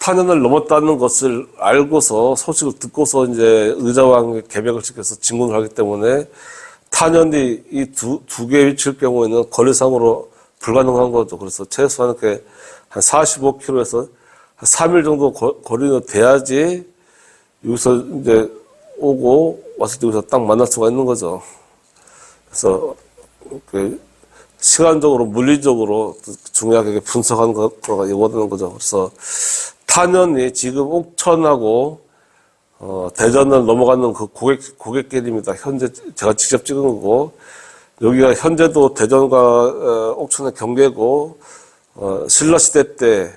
탄현을 넘었다는 것을 알고서 소식을 듣고서 이제 의자왕의 계백을 지켜서 진군을 하기 때문에 탄현이 이 두 개의 위치일 경우에는 거리상으로 불가능한 거죠. 그래서 최소한 이렇게 한 45km에서 한 3일 정도 거리는 돼야지 여기서 이제 오고 왔을 때 여기서 딱 만날 수가 있는 거죠. 그래서 그 시간적으로 물리적으로 중요하게 분석하는 거가 요구되는 거죠. 그래서 탄현이 지금 옥천하고 대전을 넘어가는 그 고객길입니다. 현재 제가 직접 찍은 거고, 여기가 현재도 대전과 옥천의 경계고, 신라시대 때,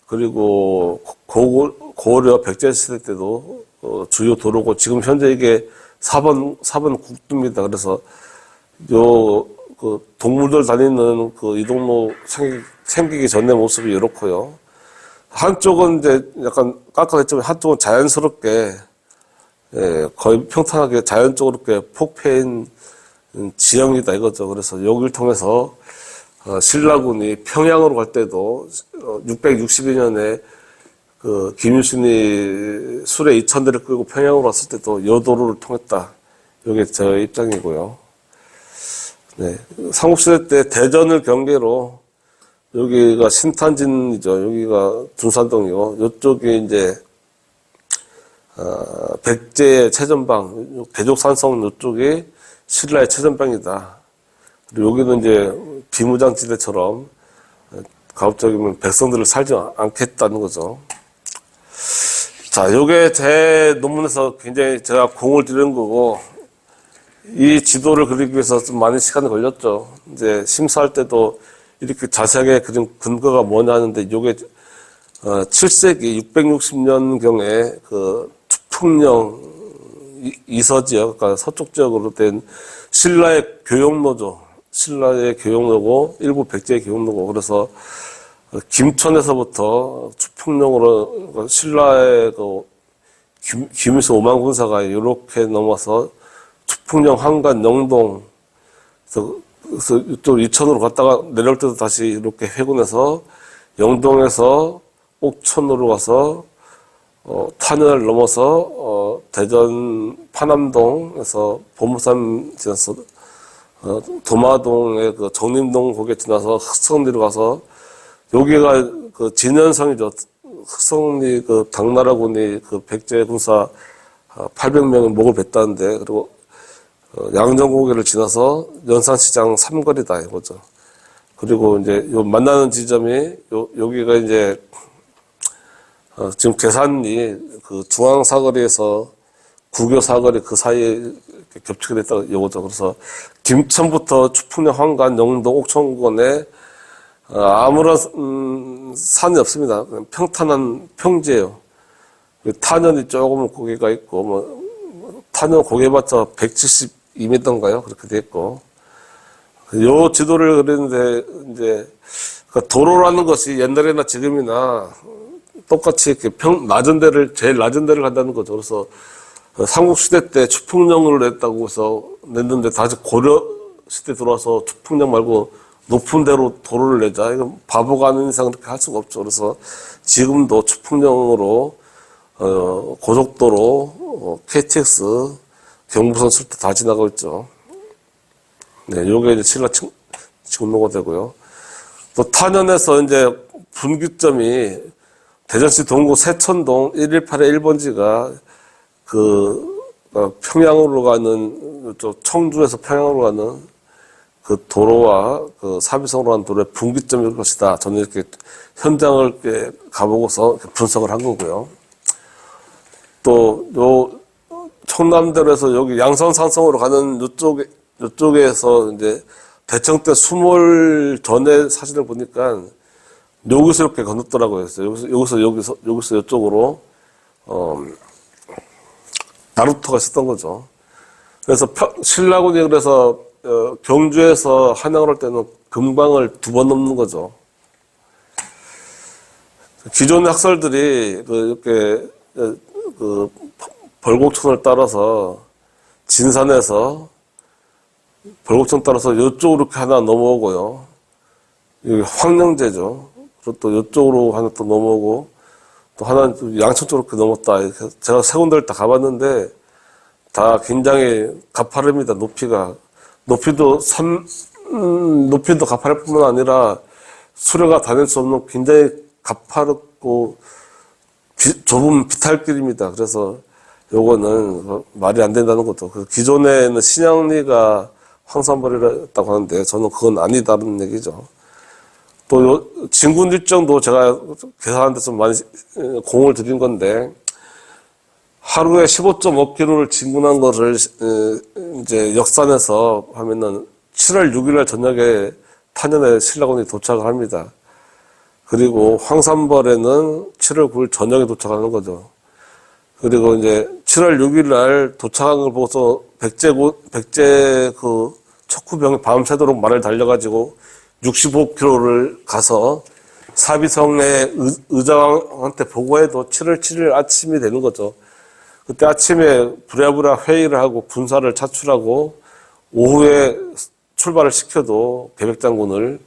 그리고 고려 백제시대 때도 주요 도로고, 지금 현재 이게 4번 국도입니다. 그래서 그 동물들 다니는 그 이동로 생기기 전의 모습이 이렇고요. 한쪽은 이제 약간 깎아냈지만 한쪽은 자연스럽게, 거의 평탄하게 자연적으로 이렇게 폭패인 지형이다 이거죠. 그래서 여기를 통해서 신라군이 평양으로 갈 때도 662년에 그 김유신이 수레 2,000대를 끌고 평양으로 왔을 때도 여도로를 통했다. 이게 저의 입장이고요. 네. 삼국시대 때 대전을 경계로 여기가 신탄진이죠. 여기가 둔산동이고, 이쪽이 이제, 백제의 최전방, 대족산성 이쪽이 신라의 최전방이다. 그리고 여기는 이제 비무장지대처럼 가급적이면 백성들을 살지 않겠다는 거죠. 자, 요게 제 논문에서 굉장히 제가 공을 들인 거고, 이 지도를 그리기 위해서 좀 많은 시간이 걸렸죠. 이제 심사할 때도 이렇게 자세하게 그린 근거가 뭐냐 하는데, 요게 7세기 660년경에 그 투풍령 이서 지역, 그러니까 서쪽 지역으로 된 신라의 교역로죠. 신라의 교역로고 일부 백제의 교역로고, 그래서 김천에서부터 투풍령으로 신라의 그 김유신 5만 군사가 이렇게 넘어서 투풍령, 한간, 영동, 그래서 이쪽 이천으로 갔다가 내려올 때도 다시 이렇게 회군해서 영동에서 옥천으로 가서 탄현을 넘어서 대전 파남동에서 보무산 지나서 도마동의 그 정림동 거기에 지나서 흑성리로 가서 여기가 그 진현성이죠. 흑성리 그 당나라군이 그 백제 군사 800명의 목을 뱉다는데, 그리고 양정고개를 지나서 연산시장 삼거리다 이거죠. 그리고 이제 요 만나는 지점이 여기가 이제 지금 계산이 그 중앙사거리에서 구교사거리 그 사이에 겹치게 됐다 이거죠. 그래서 김천부터 추풍령, 황간, 영동, 옥천군에 아무런 산이 없습니다. 그냥 평탄한 평지예요. 탄현이 조금 고개가 있고, 뭐 탄현 고개봤자 172m인가요? 그렇게 돼 있고. 요 지도를 그렸는데 이제 그 도로라는 것이 옛날이나 지금이나 똑같이 이렇게 제일 낮은 데를 간다는 거죠. 그래서 삼국시대 때 추풍령을 냈다고 해서 냈는데 다시 고려시대 들어와서 추풍령 말고 높은 데로 도로를 내자. 이건 바보가 아닌 이상 그렇게 할 수가 없죠. 그래서 지금도 추풍령으로 고속도로, KTX, 경부선 쓸 때 다 지나가고 있죠. 네, 요게 이제 신라 직로가 되고요. 또 탄현에서 이제 분기점이 대전시 동구 세천동 118의 1번지가 평양으로 가는, 청주에서 평양으로 가는 그 도로와 그 사비성으로 가는 도로의 분기점일 것이다. 저는 이렇게 현장을 이렇게 가보고서 분석을 한 거고요. 또, 청남대로에서 여기 양선산성으로 가는 요쪽에서 이제 대청 때 수몰 전에 사진을 보니까 여기서 이렇게 건넜더라고요. 여기서 이쪽으로, 나루터가 있었던 거죠. 그래서 신라군이 그래서, 경주에서 한양을 할 때는 금방을 2번 넘는 거죠. 기존 학설들이 이렇게, 벌곡천을 따라서 진산에서 벌곡천 따라서 이쪽으로 이렇게 하나 넘어오고요. 여기 황령제죠. 그리고 또 이쪽으로 하나 또 넘어오고, 또 하나는 또 양천 쪽으로 이렇게 넘었다. 이렇게 제가 세 군데를 다 가봤는데 다 굉장히 가파릅니다. 높이도 가파를 뿐만 아니라 수레가 다닐 수 없는 굉장히 가파르고 좁은 비탈길입니다. 그래서 요거는 말이 안 된다는 것도. 기존에는 신양리가 황산벌이라고 하는데 저는 그건 아니다는 얘기죠. 또 진군 일정도 제가 계산하는 데 좀 많이 공을 들인 건데 하루에 15.5km를 진군한 거를 이제 역산해서 하면은 7월 6일 저녁에 탄현에 신라군이 도착을 합니다. 그리고 황산벌에는 7월 9일 저녁에 도착하는 거죠. 그리고 이제 7월 6일 날 도착한 걸 보고서 백제 그 척후병이 밤새도록 말을 달려가지고 65km를 가서 사비성의 의장한테 보고해도 7월 7일 아침이 되는 거죠. 그때 아침에 부랴부랴 회의를 하고 군사를 차출하고 오후에 출발을 시켜도 계백장군하고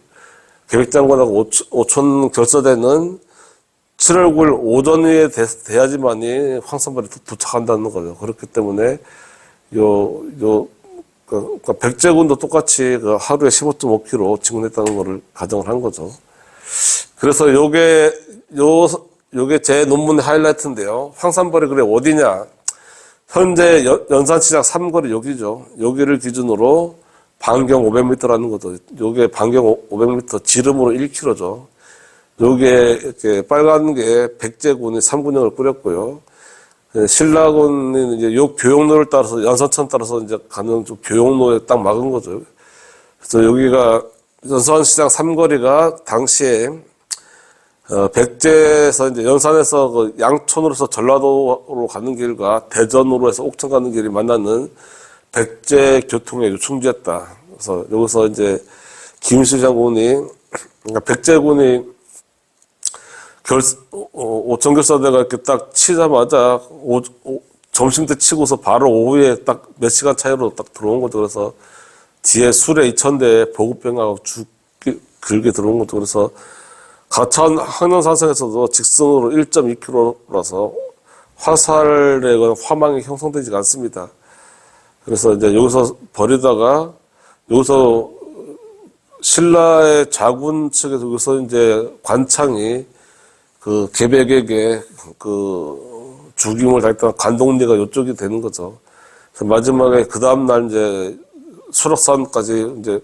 오촌 결서대는 7월 9일 오전 후에 돼야지만이 황산벌에 도착한다는 거죠. 그렇기 때문에 그러니까 백제군도 똑같이 그 하루에 15.5km 진군했다는 거를 가정을 한 거죠. 그래서 요게 제 논문의 하이라이트인데요. 황산벌이 그래 어디냐? 현재 연산시장 삼거리 여기죠. 여기를 기준으로 반경 500m라는 거죠. 요게 반경 500m, 지름으로 1km죠. 요게 이렇게 빨간 게 백제군이 3군영을 꾸렸고요. 신라군은 이제 요 교역로를 따라서 연산천 따라서 이제 가는 좀 교역로에 딱 막은 거죠. 그래서 여기가 연산시장 삼거리가 당시에 백제에서 이제 연산에서 그 양촌으로서 전라도로 가는 길과 대전으로 해서 옥천 가는 길이 만나는 백제 교통의 요충지였다. 그래서 여기서 이제 김일수 장군이 그러니까 백제군이 오천결사대가 이렇게 딱 치자마자 점심 때 치고서 바로 오후에 딱 몇 시간 차이로 딱 들어온 거죠. 그래서 뒤에 수레 2,000대 보급병하고 길게 들어온 거죠. 그래서 가천 항년산성에서도 직선으로 1.2km라서 화살에 화망이 형성되지가 않습니다. 그래서 이제 여기서 버리다가 여기서 신라의 자군 측에서 여기서 이제 관창이 그 계백에게 그 죽임을 당했던 관동리가 이쪽이 되는 거죠. 그래서 마지막에 그 다음날 이제 수락산까지 이제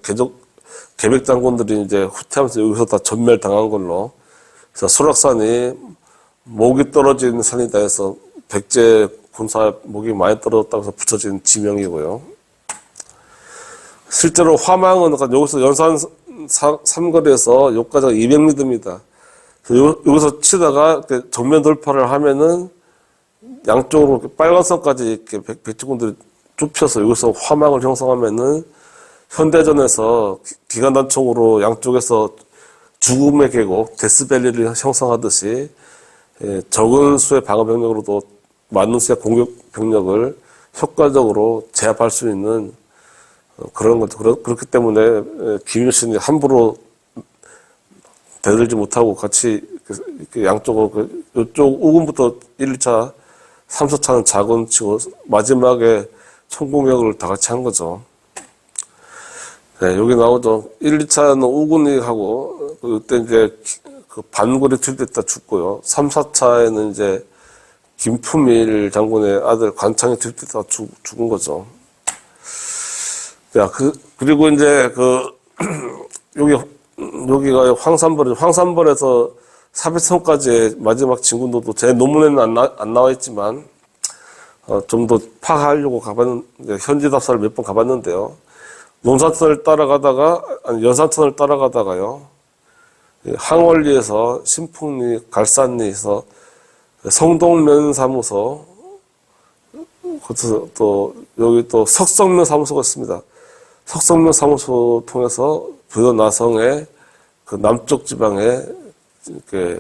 계백 장군들이 이제 후퇴하면서 여기서 다 전멸당한 걸로. 그래서 수락산이 목이 떨어진 산이다 해서 백제 군사 목이 많이 떨어졌다고 해서 붙여진 지명이고요. 실제로 화망은 여기서 연산 삼거리에서 여기까지 200m입니다. 여기서 치다가 정면 돌파를 하면은 양쪽으로 빨간 선까지 이렇게 백제군들이 좁혀서 여기서 화망을 형성하면은 현대전에서 기관단총으로 양쪽에서 죽음의 계곡, 데스밸리를 형성하듯이 적은 수의 방어 병력으로도 많은 수의 공격 병력을 효과적으로 제압할 수 있는 그런 거죠. 그렇기 때문에 김일신이 함부로 대들지 못하고 같이 이렇게 양쪽으로 이쪽 우군부터 1, 2차, 3, 4차는 자군 치고 마지막에 총공격을 다 같이 한 거죠. 네, 여기 나오죠. 1, 2차는 우군이 하고 그때 이제 그 반골이 투입됐다 죽고요. 3, 4차에는 이제 김품일 장군의 아들 관창이 투입됐다 죽은 거죠. 자, 그리고 이제 여기가 황산벌에서 사비성까지의 마지막 진군도도 제 논문에는 안 나와 있지만, 좀 더 파악하려고 현지 답사를 몇 번 가봤는데요. 논산천을 따라가다가, 연산천을 따라가다가요. 항월리에서 신풍리, 갈산리에서 성동면 사무소, 또, 여기 또 석성면 사무소가 있습니다. 석성면 사무소 통해서 부여 나성의 그 남쪽 지방에, 이렇게,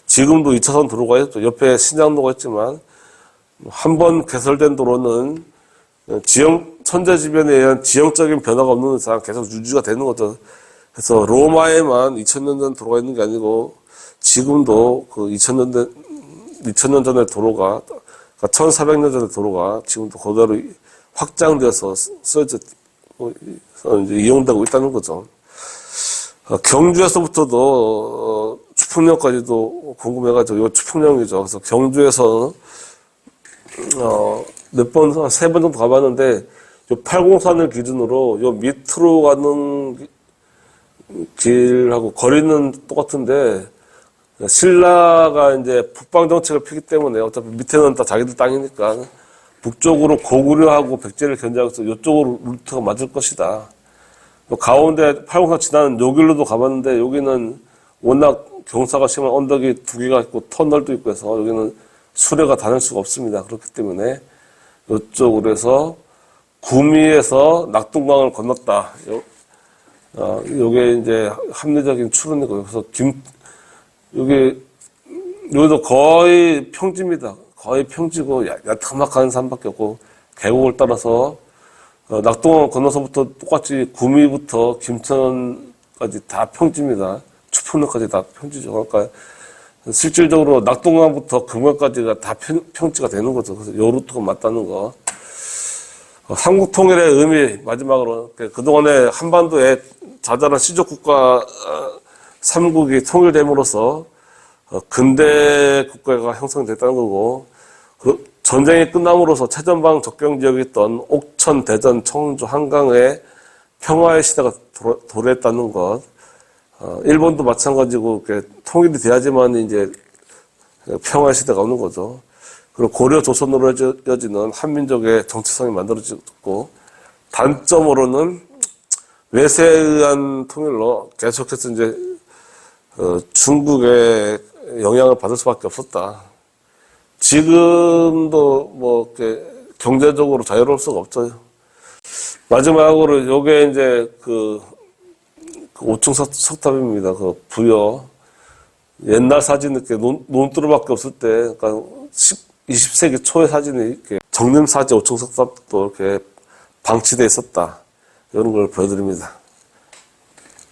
지금도 2차선 도로가 있죠. 옆에 신양로가 있지만, 한 번 개설된 도로는 천재지변에 의한 지형적인 변화가 없는 이상 계속 유지가 되는 거죠. 그래서 로마에만 2000년 전 도로가 있는 게 아니고, 지금도 그 2000년 된 2000년 전에 도로가, 그러니까 1400년 전에 도로가 지금도 그대로 확장돼서 이제 이용되고 있다는 거죠. 경주에서부터도 추풍령까지도 궁금해가지고 이거 추풍령이죠. 그래서 경주에서 몇 번, 한 3번 정도 가봤는데 요 803을 기준으로 요 밑으로 가는 길하고 거리는 똑같은데 신라가 이제 북방 정책을 피기 때문에 어차피 밑에는 다 자기들 땅이니까 북쪽으로 고구려하고 백제를 견제하고 있어 이쪽으로 루트가 맞을 것이다. 가운데 803 지나는 요 길로도 가봤는데 여기는 워낙 경사가 심한 언덕이 2개가 있고 터널도 있고 해서 여기는 수레가 다닐 수가 없습니다. 그렇기 때문에 이쪽으로 해서 구미에서 낙동강을 건넜다. 요게 이제 합리적인 추론이고요. 그래서 여기도 거의 평지입니다. 거의 평지고 야타막한 산밖에 없고 계곡을 따라서 낙동강 건너서부터 똑같이 구미부터 김천까지 다 평지입니다. 추풍령까지 다 평지죠. 그러니까 실질적으로 낙동강부터 금강까지가 다 평지가 되는 거죠. 그래서 요 루트가 맞다는 거. 삼국통일의 의미 마지막으로 그동안에 한반도에 자잘한 시족국가 3국이 통일됨으로써 근대 국가가 형성됐다는 거고 전쟁이 끝남으로써 최전방 접경 지역이 있던 옥천, 대전, 청주, 한강의 평화의 시대가 도래했다는 것. 일본도 마찬가지고 통일이 돼야지만 이제 평화의 시대가 오는 거죠. 그리고 고려 조선으로 이어지는 한민족의 정체성이 만들어졌고 단점으로는 외세에 의한 통일로 계속해서 이제 중국의 영향을 받을 수밖에 없었다. 지금도 뭐 경제적으로 자유로울 수가 없죠. 마지막으로 요게 이제 그 5층 석탑입니다. 그 부여. 옛날 사진 이렇게 논두루밖에 없을 때, 그러니까 20세기 초의 사진이 이렇게 정림사지 5층 석탑도 이렇게 방치되어 있었다. 이런 걸 보여드립니다.